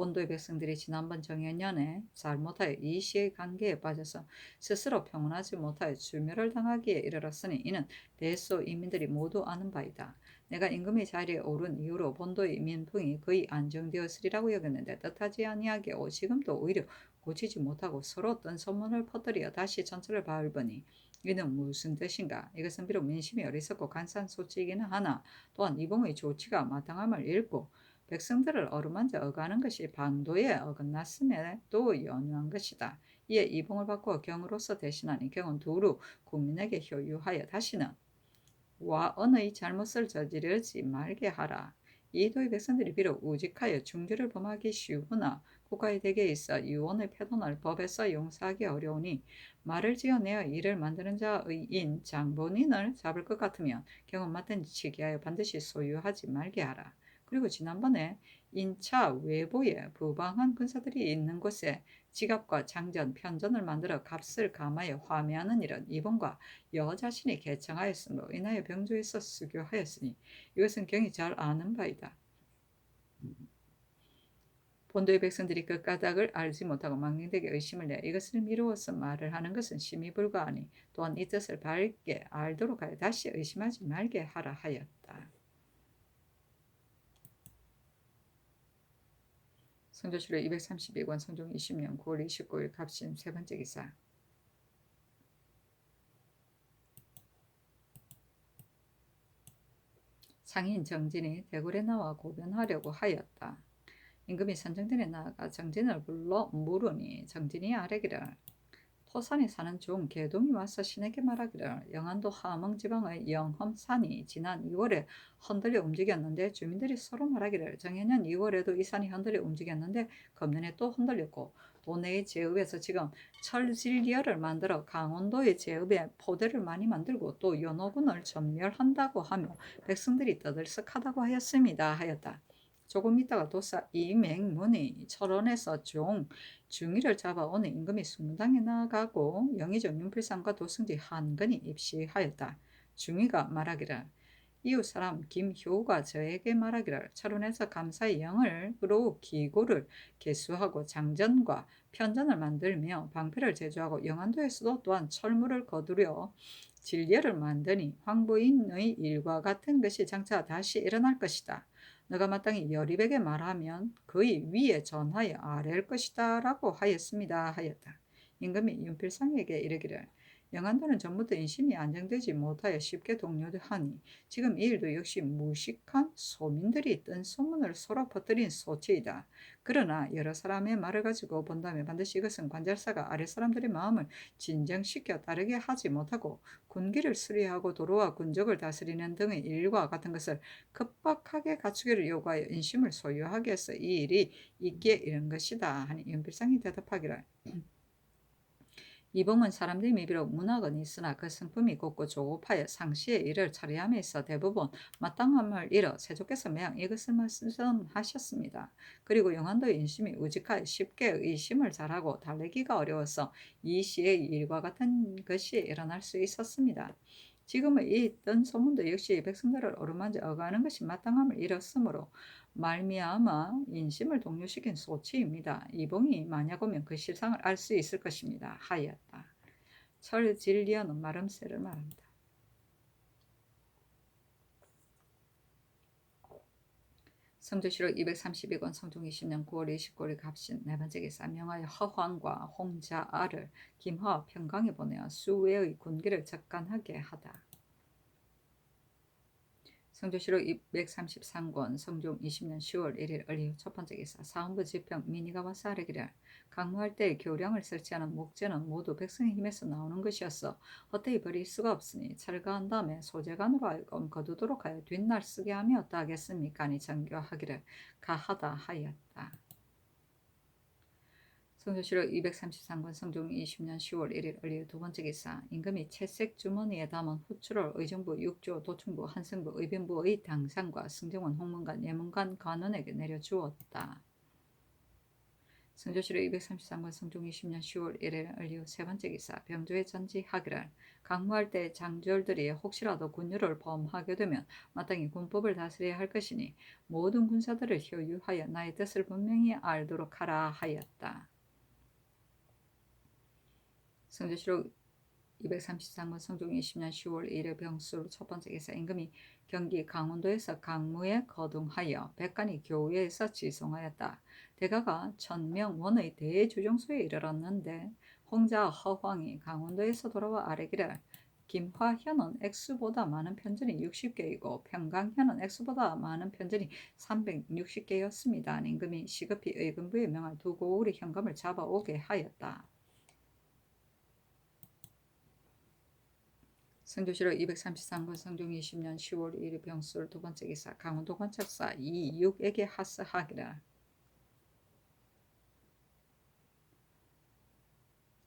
본도의 백성들이 지난번 정해년에 잘못하여 이씨의 관계에 빠져서 스스로 평온하지 못하여 주멸을 당하기에 이르렀으니 이는 대소 인민들이 모두 아는 바이다. 내가 임금의 자리에 오른 이후로 본도의 민풍이 거의 안정되었으리라고 여겼는데 뜻하지 아니하게 지금도 오히려 고치지 못하고 서로 뜬 소문을 퍼뜨려 다시 전철을 밟으니 이는 무슨 뜻인가. 이것은 비록 민심이 어리석고 간사한 소치이기는 하나 또한 이봉의 조치가 마땅함을 잃고 백성들을 어루만져 어가는 것이 방도에 어긋났음에 또 연유한 것이다. 이에 이봉을 바꾸어 경으로서 대신하니 경은 두루 국민에게 효유하여 다시는 와언의 잘못을 저지르지 말게 하라. 이도의 백성들이 비록 우직하여 중죄를 범하기 쉬우나 국가의 덕에 있어 유언의 패도날 법에서 용서하기 어려우니 말을 지어내어 일을 만드는 자의인 장본인을 잡을 것 같으면 경은 맞든지 치기하여 반드시 소유하지 말게 하라. 그리고 지난번에 인차 외부에 부방한 군사들이 있는 곳에 지갑과 장전, 편전을 만들어 값을 감하여 화매하는 일은 이번과 여 자신이 개청하였으므로 인하여 병조에서 수교하였으니 이것은 경이 잘 아는 바이다. 본도의 백성들이 그 까닭을 알지 못하고 망령되게 의심을 내 이것을 미루어서 말을 하는 것은 심히 불가하니 또한 이 뜻을 밝게 알도록 하여 다시 의심하지 말게 하라 하였다. 성조실록 232권 성종 20년 9월 29일 갑신 세 번째 기사 상인 정진이 대궐에 나와 고변하려고 하였다. 임금이 선정전에 나아가 정진을 불러 물으니 정진이 아뢰기를 토산에 사는 중 계동이 와서 신에게 말하기를 영안도 함흥지방의 영험산이 지난 2월에 흔들려 움직였는데 주민들이 서로 말하기를 정해년 2월에도 이 산이 흔들려 움직였는데 금년에 또 흔들렸고 도내의 제읍에서 지금 철질리어를 만들어 강원도의 제읍에 포대를 많이 만들고 또 연호군을 전멸한다고 하며 백성들이 떠들썩하다고 하였습니다 하였다. 조금 있다가 도사 이맹문이 철원에서 중위를 잡아오는 임금이 숙문당에 나가고 영의정 윤필상과 도승지 한근이 입시하였다. 중위가 말하기를 이웃 사람 김효가 저에게 말하기를 철원에서 감사의 영을로 기고를 개수하고 장전과 편전을 만들며 방패를 제조하고 영안도에서도 또한 철물을 거두려 진리를 만드니 황보인의 일과 같은 것이 장차 다시 일어날 것이다. 너가 마땅히 여립에게 말하면 그의 위에 전하여 아뢰할 것이다 라고 하였습니다 하였다. 임금이 윤필상에게 이르기를 영한도는 전부터 인심이 안정되지 못하여 쉽게 동요하니 지금 이 일도 역시 무식한 소민들이 뜬 소문을 서로 퍼뜨린 소치이다. 그러나 여러 사람의 말을 가지고 본다면 반드시 이것은 관찰사가 아랫사람들의 마음을 진정시켜 따르게 하지 못하고 군기를 수리하고 도로와 군적을 다스리는 등의 일과 같은 것을 급박하게 갖추기를 요구하여 인심을 소유하게 해서 이 일이 있기에 이른 것이다 하니 윤필상이 대답하기를 이봉은 사람들이 미비록 문학은 있으나 그 성품이 곱고 조급하여 상시의 일을 처리함에 있어 대부분 마땅함을 잃어 세조께서 매양 이것을 말씀하셨습니다. 그리고 영한도의 인심이 우직하여 쉽게 의심을 잘하고 달래기가 어려워서 이 시의 일과 같은 것이 일어날 수 있었습니다. 지금의 이 뜬 소문도 역시 백성들을 어루만져 어가는 것이 마땅함을 잃었으므로 말미암아 인심을 동요시킨 소치입니다. 이봉이 만약 오면 그 실상을 알 수 있을 것입니다. 하였다. 철질리언은 말음새를 말합니다. 성조실록 232권 성종 20년 9월 29일 갑신 네 번째 기사 명하여 허황과 홍자아를 김허 평강에 보내어 수외의 군기를 적간하게 하다. 성조실록 233권 성종 20년 10월 1일 을리후 첫 번째 기사 사헌부 지평 민의가 와서 아뢰기를 강무할 때 교량을 설치하는 목재는 모두 백성의 힘에서 나오는 것이었어 헛되이 버릴 수가 없으니 철거한 다음에 소재관으로 하여금 거두도록 하여 뒷날 쓰게 하며 어떠하겠습니까? 아니 정교하기를 가하다 하였다. 성조실록 233권 성종 20년 10월 1일 을리후 두 번째 기사 임금이 채색 주머니에 담은 후추를 의정부, 육조, 도충부, 한성부, 의변부의 당상과 승정원, 홍문관, 예문관 관원에게 내려주었다. 성조실록 233권 성종 20년 10월 1일 을리후 세 번째 기사 병조에 전지하기를 강무할 때 장졸들이 혹시라도 군유를 범하게 되면 마땅히 군법을 다스려야 할 것이니 모든 군사들을 효유하여 나의 뜻을 분명히 알도록 하라 하였다. 성조실록 233권 성종 20년 10월 1일 병술 첫 번째 기사 임금이 경기 강원도에서 강무에 거둥하여 백간이 교외에서 지송하였다. 대가가 천명원의 대주정소에 이르렀는데 홍자 허황이 강원도에서 돌아와 아뢰기를 김화현은 액수보다 많은 편전이 60개이고 평강현은 액수보다 많은 편전이 360개였습니다. 임금이 시급히 의금부에 명한 두 고을의 현금을 잡아오게 하였다. 성조실록 233권 성종 20년 10월 1일 병술 두 번째 기사 강원도 관찰사 이육에게 하스하기라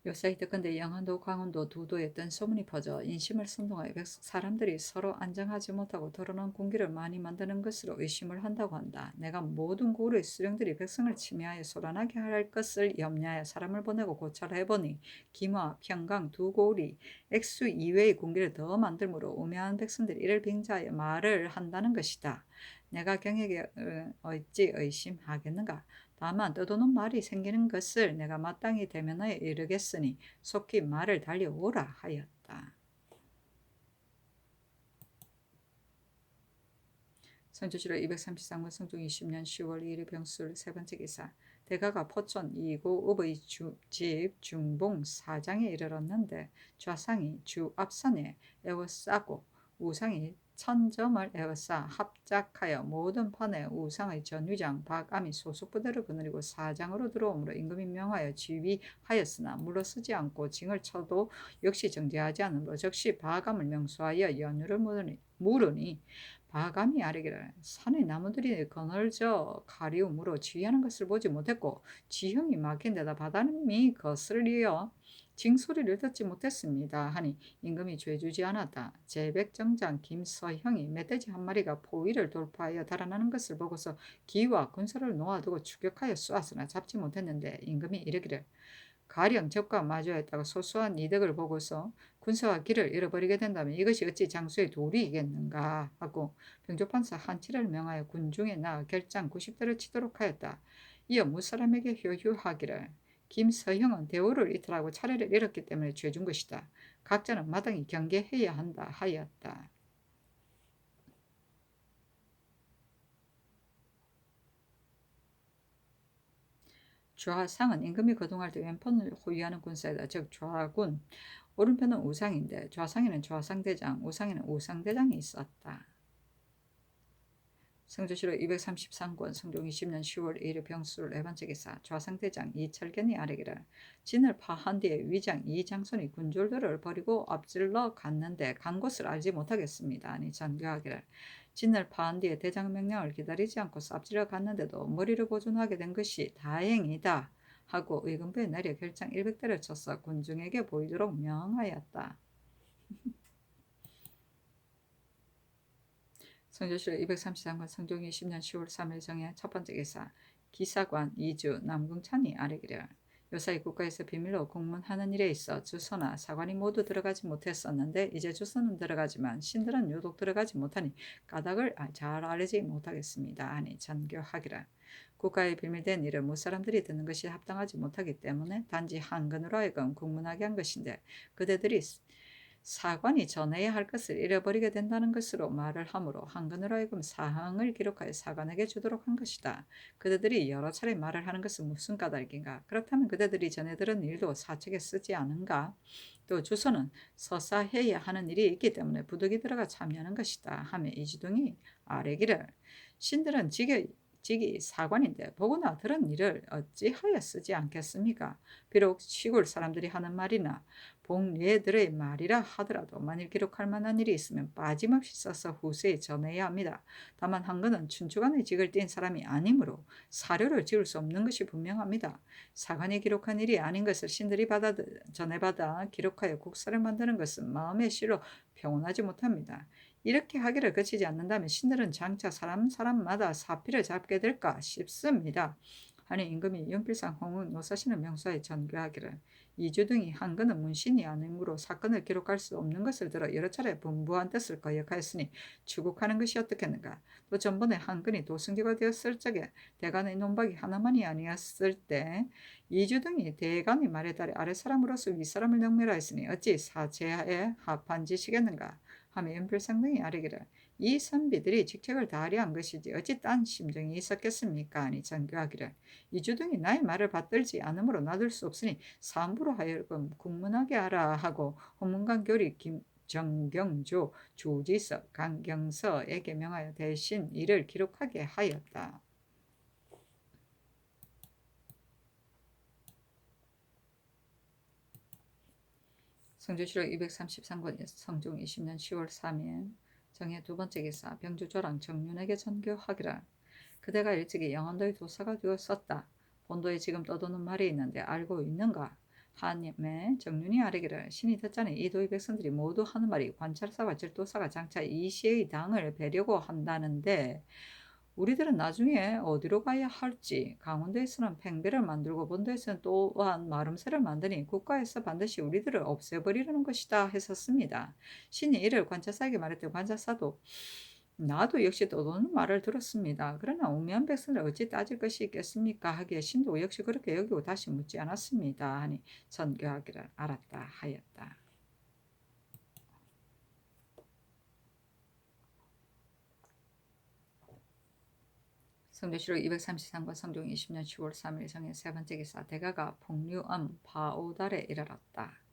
요사이 듣건대 영안도 강원도 두 도에 뜬 소문이 퍼져 인심을 선동하여 사람들이 서로 안정하지 못하고 더러는 군기를 많이 만드는 것으로 의심을 한다고 한다. 내가 모든 고을의 수령들이 백성을 침해하여 소란하게 할 것을 염려하여 사람을 보내고 고찰을 해보니 김화, 평강 두 고을이 액수 이외의 군기를 더 만들므로 우매한 백성들이 이를 빙자하여 말을 한다는 것이다. 내가 경에게 어찌 의심하겠는가? 다만 떠도는 말이 생기는 것을 내가 마땅히 대면하여 이르겠으니 속히 말을 달려오라 하였다. 선조실록 233권 성종 20년 10월 2일 병술 세 번째 기사 대가가 포천 이고읍의 집 중봉 사장에 이르렀는데 좌상이 주 앞산에 에워싸고 우상이 천점을 에워싸 합작하여 모든 판에 우상의 전위장 박암이 소속부대를 거느리고 사장으로 들어오므로 임금이 명하여 지휘하였으나 물러서지 않고 징을 쳐도 역시 정죄하지 않으므로 즉시 박암을 명수하여 연유를 물으니 박암이 아뢰기를 산의 나무들이 거늘져 가리움으로 지휘하는 것을 보지 못했고 지형이 막힌 데다 바람이 거슬리어 징소리를 듣지 못했습니다. 하니 임금이 죄주지 않았다. 제백정장 김서형이 멧돼지 한 마리가 포위를 돌파하여 달아나는 것을 보고서 기와 군사를 놓아두고 추격하여 쏘았으나 잡지 못했는데 임금이 이르기를 가령 적과 마주하였다가 소소한 이득을 보고서 군사와 길을 잃어버리게 된다면 이것이 어찌 장수의 도리이겠는가 하고 병조판사 한치를 명하여 군중에 나아 결장 90대를 치도록 하였다. 이어 무사람에게 효유하기를 김서형은 대우를 이탈하고 차례를 잃었기 때문에 죄준 것이다. 각자는 마땅히 경계해야 한다 하였다. 좌상은 임금이 거동할 때 왼편을 호위하는 군사이다. 즉 좌군 오른편은 우상인데 좌상에는 좌상대장, 우상에는 우상대장이 있었다. 성조실록 233권 성종 20년 10월 1일 병술 네 번째 기사 좌상대장 이철견이 아뢰기를 진을 파한 뒤에 위장 이장손이 군졸들을 버리고 앞질러 갔는데 간 곳을 알지 못하겠습니다. 아니 전교하기를 진을 파한 뒤에 대장 명령을 기다리지 않고 앞질러 갔는데도 머리를 보존하게 된 것이 다행이다 하고 의금부에 내려 결장 100대를 쳐서 군중에게 보이도록 명하였다. 성조실록 233권 성종 20년 10월 3일 정해 첫 번째 기사 기사관 이주 남궁찬이 아뢰기를 요사이 국가에서 비밀로 공문하는 일에 있어 주소나 사관이 모두 들어가지 못했었는데 이제 주소는 들어가지만 신들은 유독 들어가지 못하니 까닭을 잘 알지 못하겠습니다. 아니 전교하기를 국가에 비밀된 일을 무사람들이 듣는 것이 합당하지 못하기 때문에 단지 한근으로 하여금 공문하게 한 것인데 그대들이 사관이 전해야 할 것을 잃어버리게 된다는 것으로 말을 하므로 한근으로 하여금 사항을 기록하여 사관에게 주도록 한 것이다. 그대들이 여러 차례 말을 하는 것은 무슨 까닭인가? 그렇다면 그대들이 전해 들은 일도 사책에 쓰지 않은가? 또 주소는 서사해야 하는 일이 있기 때문에 부득이 들어가 참여하는 것이다. 하며 이주동이 아뢰기를 신들은 직이 사관인데 보거나 들은 일을 어찌하여 쓰지 않겠습니까? 비록 시골 사람들이 하는 말이나 복례들의 말이라 하더라도 만일 기록할 만한 일이 있으면 빠짐없이 써서 후세에 전해야 합니다. 다만 한근은 춘추관의 직을 띈 사람이 아니므로 사료를 지을 수 없는 것이 분명합니다. 사관이 기록한 일이 아닌 것을 신들이 전해받아 기록하여 국사를 만드는 것은 마음의 시로 평온하지 못합니다. 이렇게 하기를 그치지 않는다면 신들은 장차 사람마다 사피를 잡게 될까 싶습니다. 하니 임금이 윤필상 홍은 노사신을 명수하여 전교하기를 이주 등이 한근은 문신이 아니므로 사건을 기록할 수 없는 것을 들어 여러 차례 분부한 뜻을 거역하였으니 추국하는 것이 어떻겠는가. 또 전번에 한근이 도승지가 되었을 적에 대간의 논박이 하나만이 아니었을 때 이주 등이 대간의 말에 따라 아랫사람으로서 윗사람을 능멸하였으니 어찌 사제에 합한 짓이겠는가 하며 윤필상 등이 아뢰기를 이 선비들이 직책을 다하려 한 것이지 어찌 딴 심정이 있었겠습니까? 아니 전교하기를 이주 등이 나의 말을 받들지 않으므로 놔둘 수 없으니 상부로 하여금 국문하게 하라 하고 헌문관 교리 정경조, 조지석, 강경서에게 명하여 대신 이를 기록하게 하였다. 성조실록 233권 성종 20년 10월 3일 정해 두 번째 기사 병주조랑 정윤에게 전교하기라 그대가 일찍이 영원도의 도사가 되었었다. 본도에 지금 떠도는 말이 있는데 알고 있는가? 하님의 정윤이 아뢰기를 신이 듣자니 이 도의 백성들이 모두 하는 말이 관찰사와 질도사가 장차 이 시의 당을 베려고 한다는데 우리들은 나중에 어디로 가야 할지 강원도에서는 팽배를 만들고 본도에서는 또한 마름새를 만드니 국가에서 반드시 우리들을 없애버리려는 것이다 했었습니다. 신이 이를 관찰사에게 말했더니 관찰사도 나도 역시 떠도는 말을 들었습니다. 그러나 우매한 백성을 어찌 따질 것이 있겠습니까? 하기에 신도 역시 그렇게 여기고 다시 묻지 않았습니다. 하니 전교하기를 알았다 하였다. 성조실록 233권 성종 20년 10월 3일 정해 세 번째 기사 대가가 폭류암 바오달에 이르렀다.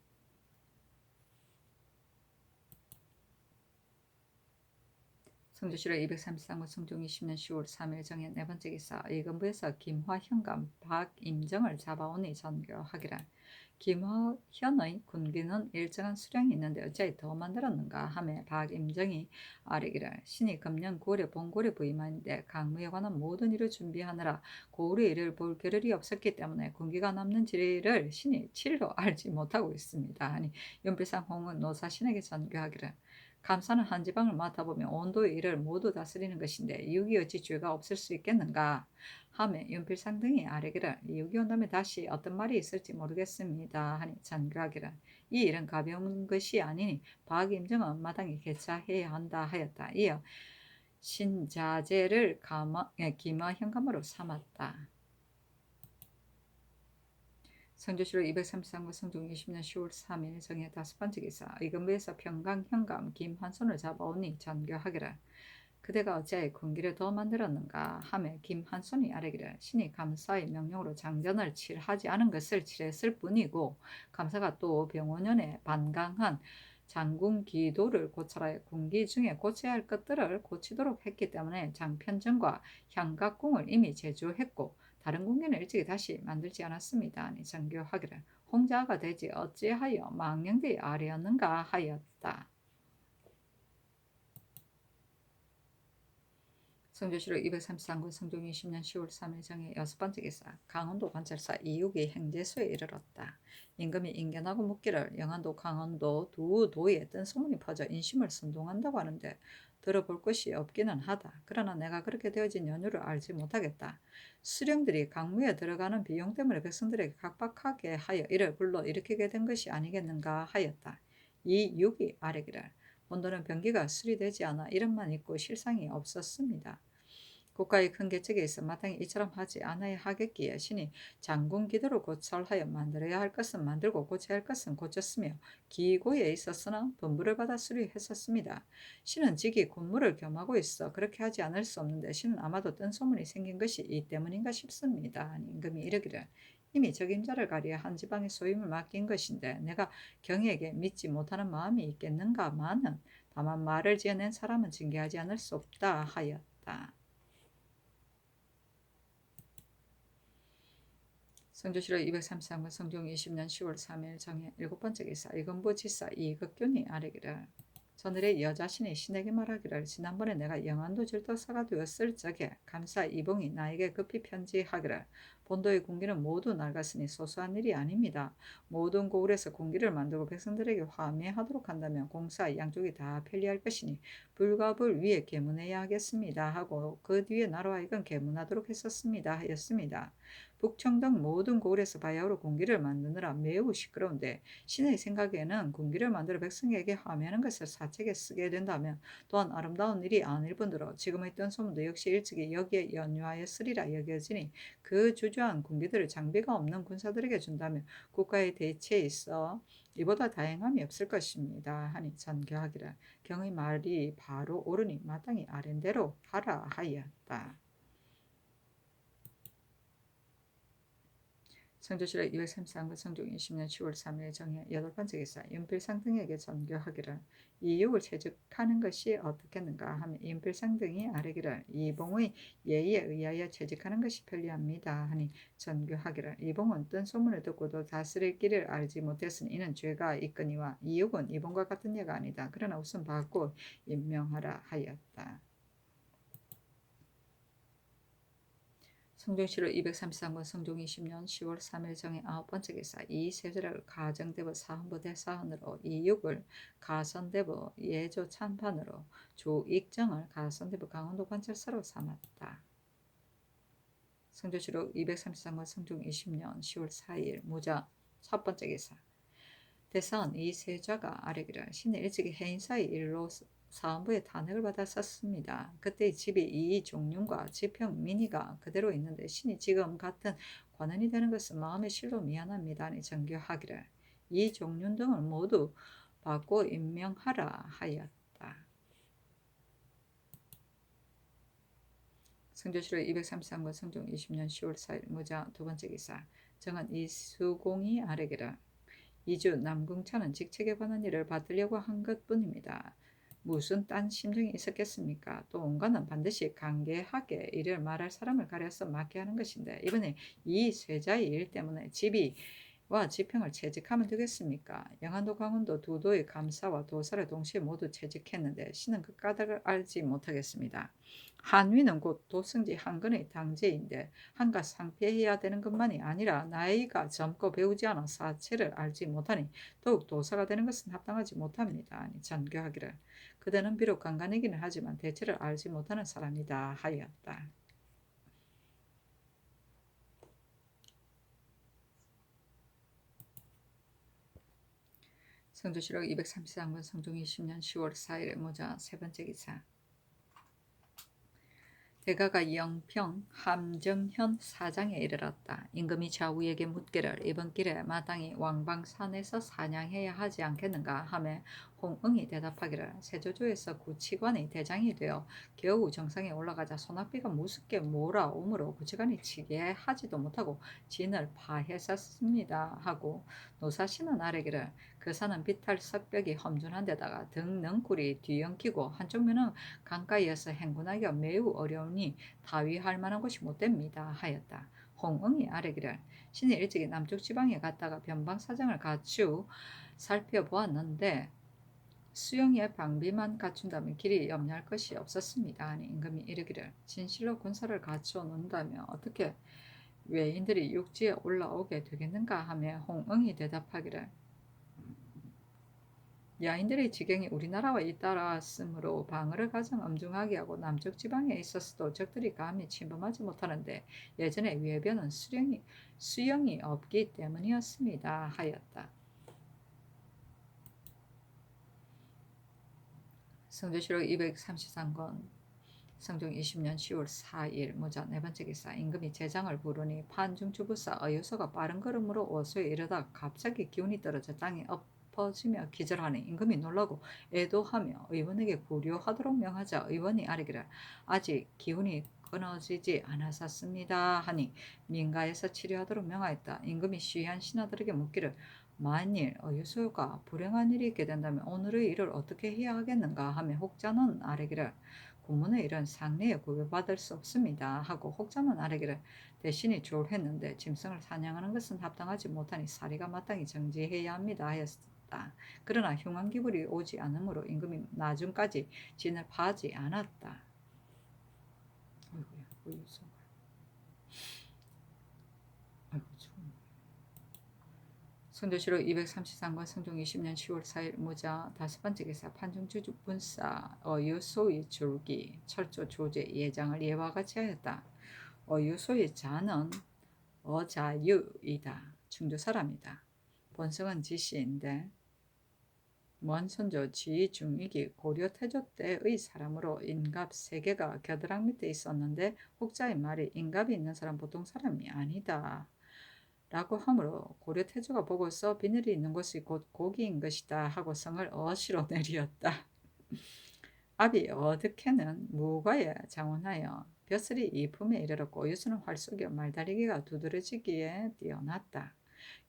성조실록 233권 성종 20년 10월 3일 정해 네 번째 기사 의금부에서 김화현감 박임정을 잡아오니 전교하기를 김화현의 군기는 일정한 수량이 있는데 어찌 더 만들었는가 하며 박임정이 아뢰기를 신이 금년 9월에 본고래 부임하는데 강무에 관한 모든 일을 준비하느라 고을의 일을 볼 겨를이 없었기 때문에 군기가 남는지를 신이 칠로 알지 못하고 있습니다. 아니 윤필상 홍은 노사신에게 전교하기를 감사는 한 지방을 맡아보면 온도의 일을 모두 다스리는 것인데 이육이 어찌 죄가 없을 수 있겠는가 하며 윤필상 등이 아뢰기를 이육이 온다면 다시 어떤 말이 있을지 모르겠습니다. 하니 전교하기를 이 일은 가벼운 것이 아니니 박임정은 마땅히 개차해야 한다 하였다. 이어 신자제를 기마현감으로 삼았다. 성조실록 233권 성종 20년 10월 3일 정해 다섯 번째 기사 의금부에서 평강현감 김환손을 잡아오니 전교하기를 그대가 어찌하여 군기를 더 만들었는가 하며 김한손이 아뢰기를 신이 감사의 명령으로 장전을 칠하지 않은 것을 칠했을 뿐이고 감사가 또 병원년에 반강한 장군 기도를 고찰하여 군기 중에 고쳐야 할 것들을 고치도록 했기 때문에 장편전과 향각궁을 이미 제조했고 다른 궁기는 일찍이 다시 만들지 않았습니다. 아니 정교하기를 홍자가 되지 어찌하여 망령되이 아뢰었는가 하였다. 성조실록 233권 성종 20년 10월 3일 정의 6번째 기사 강원도 관찰사 이육이 행제소에 이르렀다. 임금이 인견하고 묻기를 영안도 강원도 두 도에 뜬 소문이 퍼져 인심을 선동한다고 하는데 들어볼 것이 없기는 하다. 그러나 내가 그렇게 되어진 연유를 알지 못하겠다. 수령들이 강무에 들어가는 비용 때문에 백성들에게 각박하게 하여 이를 불러 일으키게 된 것이 아니겠는가 하였다. 이 육이 아뢰기를 본도는 병기가 수리되지 않아 이름만 있고 실상이 없었습니다. 국가의 큰 계책에 있어 마땅히 이처럼 하지 않아야 하겠기에 신이 장군 기도를 고찰하여 만들어야 할 것은 만들고 고쳐야 할 것은 고쳤으며 기고에 있었으나 분부를 받아 수리했었습니다. 신은 직이 군무를 겸하고 있어 그렇게 하지 않을 수 없는데 신은 아마도 뜬 소문이 생긴 것이 이 때문인가 싶습니다. 임금이 이르기를 이미 적임자를 가리어 한 지방의 소임을 맡긴 것인데 내가 경에게 믿지 못하는 마음이 있겠는가마는 다만 말을 지어낸 사람은 징계하지 않을 수 없다 하였다. 성조실록 233권 성종 20년 10월 3일 정해 7번째 기사 이건부 지사 이극균이 아뢰기를 저늘의 여자신이 신에게 말하기를 지난번에 내가 영안도 질도사가 되었을 적에 감사 이봉이 나에게 급히 편지하기를 본도의 군기는 모두 낡았으니 소소한 일이 아닙니다. 모든 고을에서 군기를 만들고 백성들에게 화매하도록 한다면 공사 양쪽이 다 편리할 것이니 불가불 위에 계문해야 하겠습니다 하고 그 뒤에 나로 하여금 계문하도록 했었습니다 하였습니다. 북청 등 모든 고을에서 바야흐로 군기를 만드느라 매우 시끄러운데 신의 생각에는 군기를 만들어 백성에게 화매하는 것을 사책에 쓰게 된다면 또한 아름다운 일이 아닐 뿐더러 지금 했던 소문도 역시 일찍이 여기에 연유하였으리라 여겨지니 그 주저한 군기들을 장비가 없는 군사들에게 준다면 국가의 대체에 있어 이보다 다행함이 없을 것입니다. 하니 전교하기를 경의 말이 바로 옳으니 마땅히 아랜대로 하라 하였다. 성조실록 233권 성종 20년 10월 3일 정해 8번째 기사 윤필상 등에게 전교하기를 이육을 채직하는 것이 어떻겠는가 하며 윤필상 등이 아뢰기를 이봉의 예의에 의하여 채직하는 것이 편리합니다 하니 전교하기를 이봉은 뜬 소문을 듣고도 다스릴 길을 알지 못했으니 이는 죄가 있거니와 이육은 이봉과 같은 예가 아니다. 그러나 우선 받고 임명하라 하였다. 성종실록 233권 성종 20년 10월 3일 정해 9번째 기사 이세조를 가정대부 사헌부 대사헌으로 이육을 가선대부 예조 참판으로 조익정을 가선대부 강원도 관찰사로 삼았다. 성종실록 233권 성종 20년 10월 4일 무자 첫 번째 기사 대사헌 이세좌가 아뢰기를 신의 일찍이 해인사의 일로 사헌부에 탄핵을 받았었습니다. 그때 집이 이종륜과 지평 민희가 그대로 있는데 신이 지금 같은 관원이 되는 것은 마음의 실로 미안합니다. 아니 정교하기를 이종륜 등을 모두 받고 임명하라 하였다. 성조실록 233권 성종 20년 10월 4일 무자 두 번째 기사 정은 이수공이 아뢰기를 이주 남궁천은 직책에 관한 일을 받으려고 한 것뿐입니다. 무슨 딴 심정이 있었겠습니까? 또 온갖은 반드시 간계하게 이를 말할 사람을 가려서 맡게 하는 것인데 이번에 이 쇠자의 일 때문에 지비와 지평을 채직하면 되겠습니까? 영안도 강원도 두 도의 감사와 도사를 동시에 모두 채직했는데 신은 그 까닭을 알지 못하겠습니다. 한위는 곧 도승지 한근의 당제인데 한가 상피해야 되는 것만이 아니라 나이가 젊고 배우지 않아 사체를 알지 못하니 더욱 도사가 되는 것은 합당하지 못합니다. 아니 전교하기를 그대는 비록 간간이기는 하지만 대체를 알지 못하는 사람이다 하였다. 성조실록 233권 성종 20년 10월 4일 모자 세 번째 기사 해가가 영평 함정현 사장에 이르렀다. 임금이 좌우에게 묻기를 이번 길에 마땅히 왕방산에서 사냥해야 하지 않겠는가 하며 홍응이 대답하기를 세조조에서 구치관의 대장이 되어 겨우 정상에 올라가자 소낙비가 무섭게 몰아오므로 구치관이 치게 하지도 못하고 진을 파했었습니다 하고 노사시는 아래기를 그 산은 비탈 석벽이 험준한 데다가 등 넝굴이 뒤엉키고 한쪽 면은 강가에서 행군하기가 매우 어려우니 다위할 만한 곳이 못됩니다 하였다. 홍응이 아뢰기를 신이 일찍이 남쪽 지방에 갔다가 변방사정을 갖추 살펴보았는데 수영의 방비만 갖춘다면 길이 염려할 것이 없었습니다 하니 임금이 이르기를 진실로 군사를 갖추어 놓는다면 어떻게 외인들이 육지에 올라오게 되겠는가 하며 홍응이 대답하기를 야인들의 지경이 우리나라와 잇따랐으므로 방어를 가장 엄중하게 하고 남쪽 지방에 있었어도 적들이 감히 침범하지 못하는데 예전에 외변은 수영이 없기 때문이었습니다 하였다. 성조실록 233권 성종 20년 10월 4일 무자 네 번째 기사 임금이 제장을 부르니 판중주부사 어유소가 빠른 걸음으로 어소에 이르다 갑자기 기운이 떨어져 땅에 엎어지며 기절하니 임금이 놀라고 애도하며 의원에게 구류하도록 명하자 의원이 아뢰기를 아직 기운이 끊어지지 않았었습니다 하니 민가에서 치료하도록 명하였다. 임금이 시한 신하들에게 묻기를 만일 어유소가 불행한 일이 있게 된다면 오늘의 일을 어떻게 해야 하겠는가 하며 혹자는 아뢰기를 군문의 일은 상례에 구별받을 수 없습니다 하고 혹자는 아뢰기를 대신이 졸했는데 짐승을 사냥하는 것은 합당하지 못하니 사리가 마땅히 정지해야 합니다 하였다. 그러나 흉한 기불이 오지 않으므로 임금이 나중까지 진을 파하지 않았다. 아이고야, 어유소. 아이고 참. 성조실록 233권 성종 20년 10월 4일 무자 다섯 번째 기사 판정주주 분사 어유소의 줄기 철조 조제 예장을 예와 같이 하였다. 어유소의 자는 어자유이다. 충주 사람이다. 본성은 지시인데 먼 선조 지중익이 고려 태조 때의 사람으로 인갑 세 개가 겨드랑 밑에 있었는데 혹자의 말이 인갑이 있는 사람 보통 사람이 아니다. 라고 하므로 고려 태조가 보고서 비늘이 있는 곳이 곧 고기인 것이다 하고 성을 어시로 내리었다. 아비 어득해는 무과에 장원하여 벼슬이 이품에 이르렀고 유수는 활쏘기와 말다리기가 두드러지기에 뛰어났다.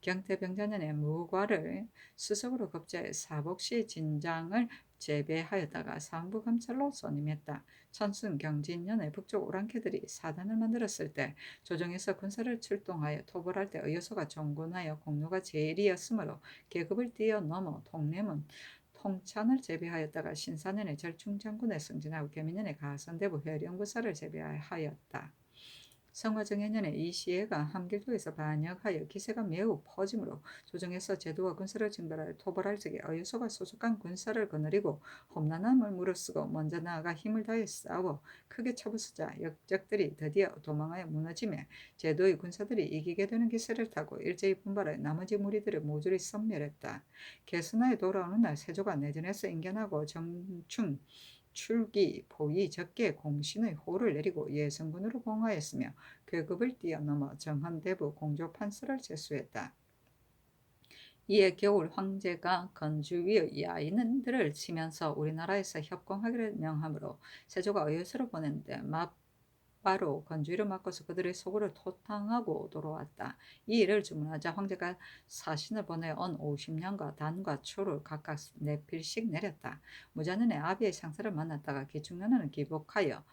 경태병자년에 무과를 수석으로 급제해 사복시 진장을 재배하였다가 상부 감찰로 선임했다. 천순 경진년에 북쪽 오랑캐들이 사단을 만들었을 때 조정에서 군사를 출동하여 토벌할 때 의여소가 종군하여 공로가 제일이었으므로 계급을 뛰어넘어 통례문 통찬을 재배하였다가 신사년에 절충장군에 승진하고 계민년에 가선대부 회령구사를 재배하였다. 성화정해년에 이 시해가 함길도에서 반역하여 기세가 매우 퍼지므로 조정에서 제도와 군사를 징발하여 토벌할 적에 어유소가 소속한 군사를 거느리고 험난함을 무릅쓰고 먼저 나아가 힘을 다해 싸워 크게 쳐부수자 역적들이 드디어 도망하여 무너지며 제도의 군사들이 이기게 되는 기세를 타고 일제히 분발하여 나머지 무리들을 모조리 섬멸했다. 개순하에 돌아오는 날 세조가 내전에서 인견하고 정충 출기, 포위, 적게 공신의 호를 내리고 예성군으로 봉하였으며 계급을 뛰어넘어 정헌대부 공조판서를 제수했다. 이에 겨울 황제가 건주위의 야인들을 치면서 우리나라에서 협공하기를 명하므로 세조가 의여서를 보냈는데 바로 건주위를 맡고서 그들의 속을 토탕하고 돌아왔다. 이 일을 주문하자 황제가 사신을 보내 언 50냥과 단과 초를 각각 4필씩 내렸다. 무자년에 아비의 상사를 만났다가 기축년에는 기복하여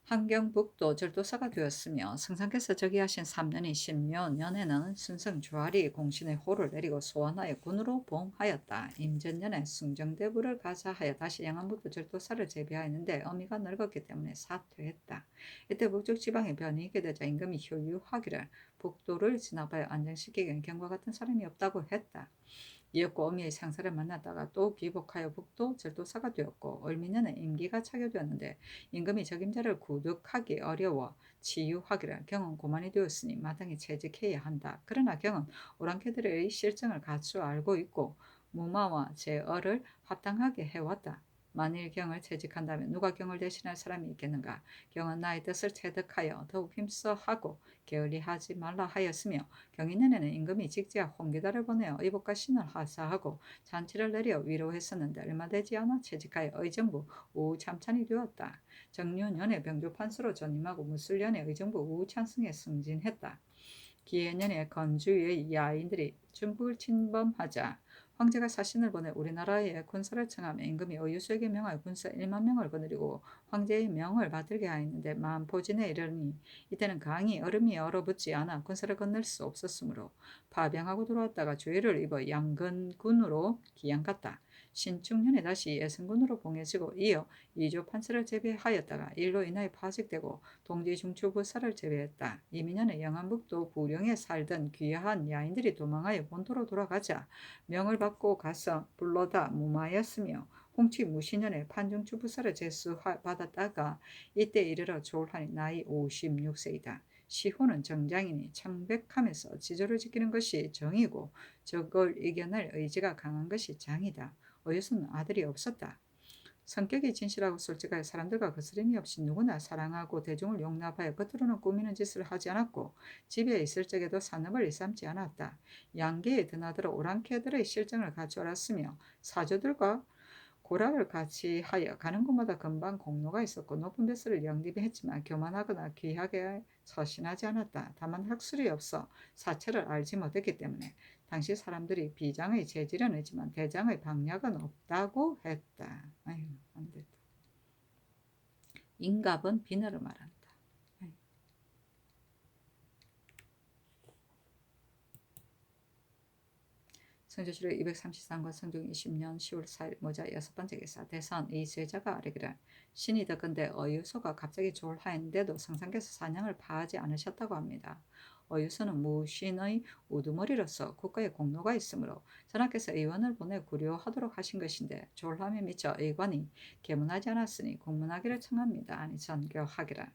한경북도 절도사가 되었으며 성상께서 즉위하신 3년인 신묘년에는 순성 주하리 공신의 호를 내리고 소환하여 군으로 봉하였다. 임전년에 숭정대부를 가사하여 다시 양안북도 절도사를 재배하였는데 어미가 늙었기 때문에 사퇴했다. 이때 북쪽 지방에 변이 있게 되자 임금이 효유하기를 북도를 진압하여 안정시키기엔 경과 같은 사람이 없다고 했다. 이었고 어미의 상사를 만났다가 또 귀복하여 북도 절도사가 되었고 을미년에 임기가 차교되었는데 임금이 적임자를 구득하기 어려워 치유하기를 경은 고만이 되었으니 마땅히 채직해야 한다. 그러나 경은 오랑캐들의 실정을 갖추어 알고 있고 무마와 제어를 합당하게 해왔다. 만일 경을 채직한다면 누가 경을 대신할 사람이 있겠는가? 경은 나의 뜻을 체득하여 더욱 힘써 하고 게을리하지 말라 하였으며 경인년에는 임금이 직지와 홍기다를 보내어 의복과 신을 하사하고 잔치를 내려 위로했었는데 얼마 되지 않아 채직하여 의정부 우참찬이 되었다. 정유년에 병조판수로 전임하고 무술년에 의정부 우찬승에 승진했다. 기해년에 건주의 야인들이 중국을 침범하자 황제가 사신을 보내 우리나라에 군사를 청하며 임금이 어유수에게 명하여 군사 1만 명을 거느리고 황제의 명을 받들게 하였는데 만포진에 이르니 이때는 강이 얼음이 얼어붙지 않아 군사를 건널 수 없었으므로 파병하고 돌아왔다가 죄를 입어 양근군으로 기양갔다. 신축년에 다시 예성군으로 봉해지고 이어 이조 판서를 제비하였다가 일로 인하여 파직되고 동지 중추부사를 제비했다. 이민년에 영안북도 부령에 살던 귀한 야인들이 도망하여 본토로 돌아가자 명을 받고 가서 불러다 무마하였으며 홍치 무신년에 판중추부사를 제수받았다가 이때 이르러 졸하니 나이 56세이다. 시호는 정장이니 청백하면서 지조를 지키는 것이 정이고 적을 이겨낼 의지가 강한 것이 장이다. 어유수는 아들이 없었다. 성격이 진실하고 솔직하여 사람들과 거스름이 없이 누구나 사랑하고 대중을 용납하여 겉으로는 꾸미는 짓을 하지 않았고 집에 있을 적에도 산업을 일삼지 않았다. 양계에 드나들어 오랑캐들의 실정을 갖추었으며 사조들과 고락을 같이 하여 가는 곳마다 금방 공로가 있었고 높은 뱃슬을 영립했지만 교만하거나 귀하게 서신하지 않았다. 다만 학술이 없어 사체를 알지 못했기 때문에 당시 사람들이 비장의 재질은 있지만 대장의 방략은 없다고 했다. 아유, 안 됐다. 인갑은 비늘을 말한다. 성조실록 233권 성종 20년 10월 4일 모자 6번째 기사 대선 이세자가 아뢰기를 신이 덕건데 어유소가 갑자기 졸하였는데도 성상께서 사냥을 파하지 않으셨다고 합니다. 어유소는 무신의 우두머리로서 국가에 공로가 있으므로 전하께서 의원을 보내 구려하도록 하신 것인데 졸함에 미쳐 의관이 계문하지 않았으니 공문하기를 청합니다. 아니 전교하기를.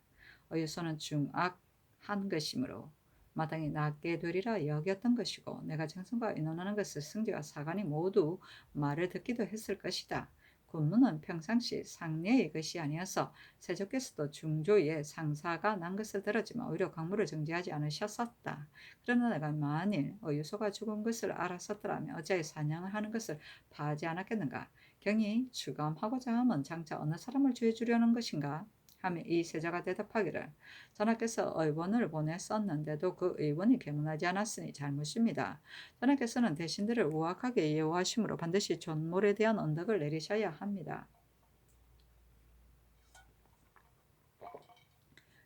어유소는 중악한 것이므로 마땅히 낫게 되리라 여겼던 것이고 내가 정성과 의논하는 것을 승지와 사관이 모두 말을 듣기도 했을 것이다. 군무는 평상시 상례의 것이 아니어서 세조께서도 중조에 상사가 난 것을 들었지만 오히려 강물을 정지하지 않으셨었다. 그러나 내가 만일 어유소가 죽은 것을 알았었더라면 어찌하여 사냥을 하는 것을 파하지 않았겠는가. 경이 추감하고자 하면 장차 어느 사람을 죄주려는 것인가 하며 이 세자가 대답하기를 전하께서 의원을 보냈었는데도 그 의원이 계문하지 않았으니 잘못입니다. 전하께서는 대신들을 우악하게 예우하심으로 반드시 존몰에 대한 언덕을 내리셔야 합니다.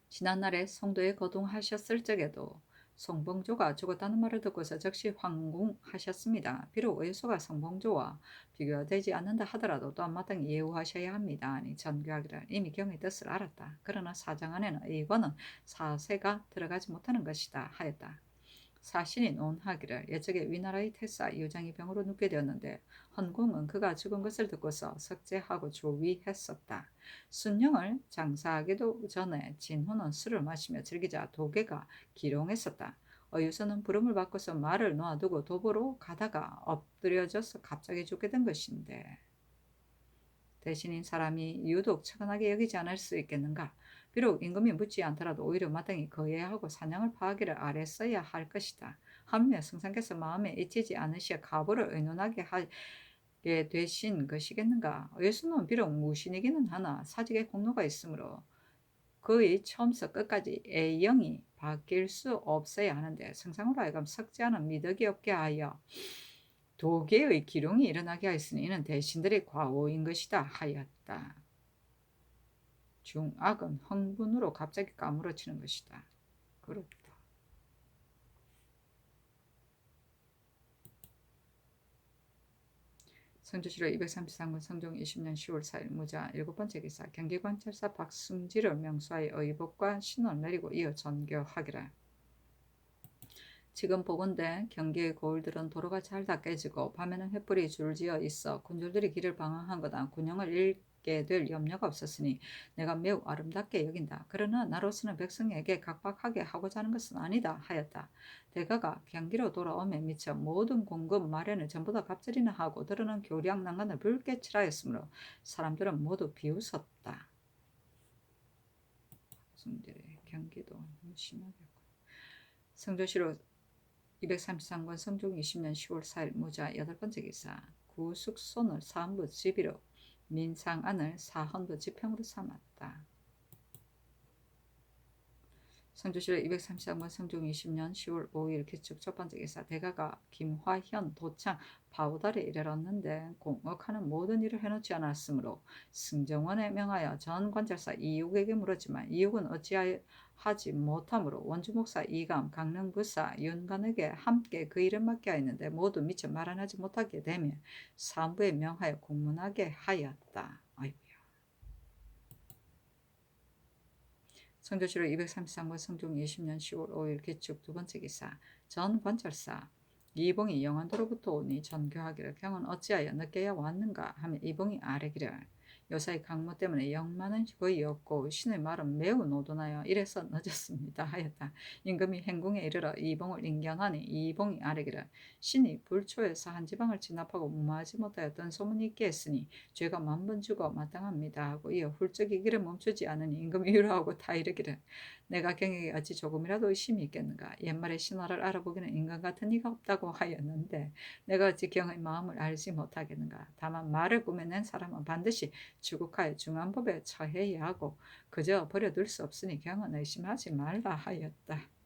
지난날에 송도에 거동하셨을 적에도 송봉조가 죽었다는 말을 듣고서 즉시 황궁하셨습니다. 비록 의소가 송봉조와 비교되지 않는다 하더라도 또한 마땅히 예우하셔야 합니다. 아니 전교하기를 이미 경의 뜻을 알았다. 그러나 사정 안에는 의관은 사세가 들어가지 못하는 것이다 하였다. 사신이 논하기를 예적에 위나라의 태사 유장이 병으로 눕게 되었는데 헌공은 그가 죽은 것을 듣고서 석제하고 조위했었다. 순영을 장사하기도 전에 진호는 술을 마시며 즐기자 도계가 기롱했었다. 어유서는 부름을 받고서 말을 놓아두고 도보로 가다가 엎드려져서 갑자기 죽게 된 것인데 대신인 사람이 유독 처근하게 여기지 않을 수 있겠는가? 비록 임금이 묻지 않더라도 오히려 마땅히 거예하고 사냥을 파하기를 아랬어야 할 것이다. 하물며 성상께서 마음에 잊히지 않으시어 가보를 의논하게 하게 되신 것이겠는가? 예수는 비록 무신이기는 하나 사직에 공로가 있으므로 그의 처음서 끝까지 A형이 바뀔 수 없어야 하는데 성상으로 하여금 섞지 않은 미덕이 없게 하여 도계의 기룡이 일어나게 하였으니 이는 대신들의 과오인 것이다 하였다. 중악은 흥분으로 갑자기 까무러치는 것이다. 그렇다. 성조실록 233권 성종 20년 10월 4일 무자 7번째 기사 경기관찰사 박승지를 명수하여 의복과 신을 내리고 이어 전교하기라. 지금 보건대 경기의 고을들은 도로가 잘 다 깨지고 밤에는 횃불이 줄지어 있어 군졸들이 길을 방황하거나 군영을 받게 될 염려가 없었으니 내가 매우 아름답게 여긴다. 그러나 나로서는 백성에게 각박하게 하고자 하는 것은 아니다 하였다. 대가가 경기로 돌아옴에 미쳐 모든 공급 마련을 전부 다 갑절이나 하고 드러난 교량 난간을 붉게 칠하였으므로 사람들은 모두 비웃었다. 성질의 경기도 너무 심하겠고. 성조시로 233권 성종 20년 10월 4일 무자 8번째 기사. 구숙손을 사헌부 지비로 민상안을 사헌부 지평으로 삼았다. 성조실록 233권 성종 20년 10월 5일 기축 첫 번째 기사. 대가가 김화현 도창 바우달에 이르렀는데 공역하는 모든 일을 해놓지 않았으므로 승정원에 명하여 전 관찰사 이육에게 물었지만 이육은 어찌하여 하지 못하므로 원주목사 이감 강릉부사 윤관에게 함께 그 일을 맡게 하였는데 모두 미처 말 안 하지 못하게 되며 사무부에 명하여 공문하게 하였다. 아이고야. 성조실록 233권 성종 20년 10월 5일 기축 두 번째 기사. 전 관찰사 이봉이 영안도로부터 오니 전교하기를 경은 어찌하여 늦게야 왔는가 하며 이봉이 아뢰기를 요사의 강무 때문에 영만은 거의 없고 신의 말은 매우 노곤하여 이래서 늦었습니다 하였다. 임금이 행궁에 이르러 이봉을 인견하니 이봉이 아뢰기를 신이 불초에서 한 지방을 진압하고 무마하지 못하였던 소문이 있게 했으니 죄가 만번 주고 마땅합니다 하고 이어 훌쩍 이 길을 멈추지 않으니 임금이 위로하고 다 이르기를 내가 경에게 어찌 조금이라도 의심이 있겠는가. 옛말에 신화를 알아보기는 인간 같은 이가 없다고 하였는데 내가 어찌 경의 마음을 알지 못하겠는가. 다만 말을 꾸며낸 사람은 반드시 주국하여 중한법에 처해야 하고 그저 버려둘 수 없으니 경은 의심하지 말라 하였다.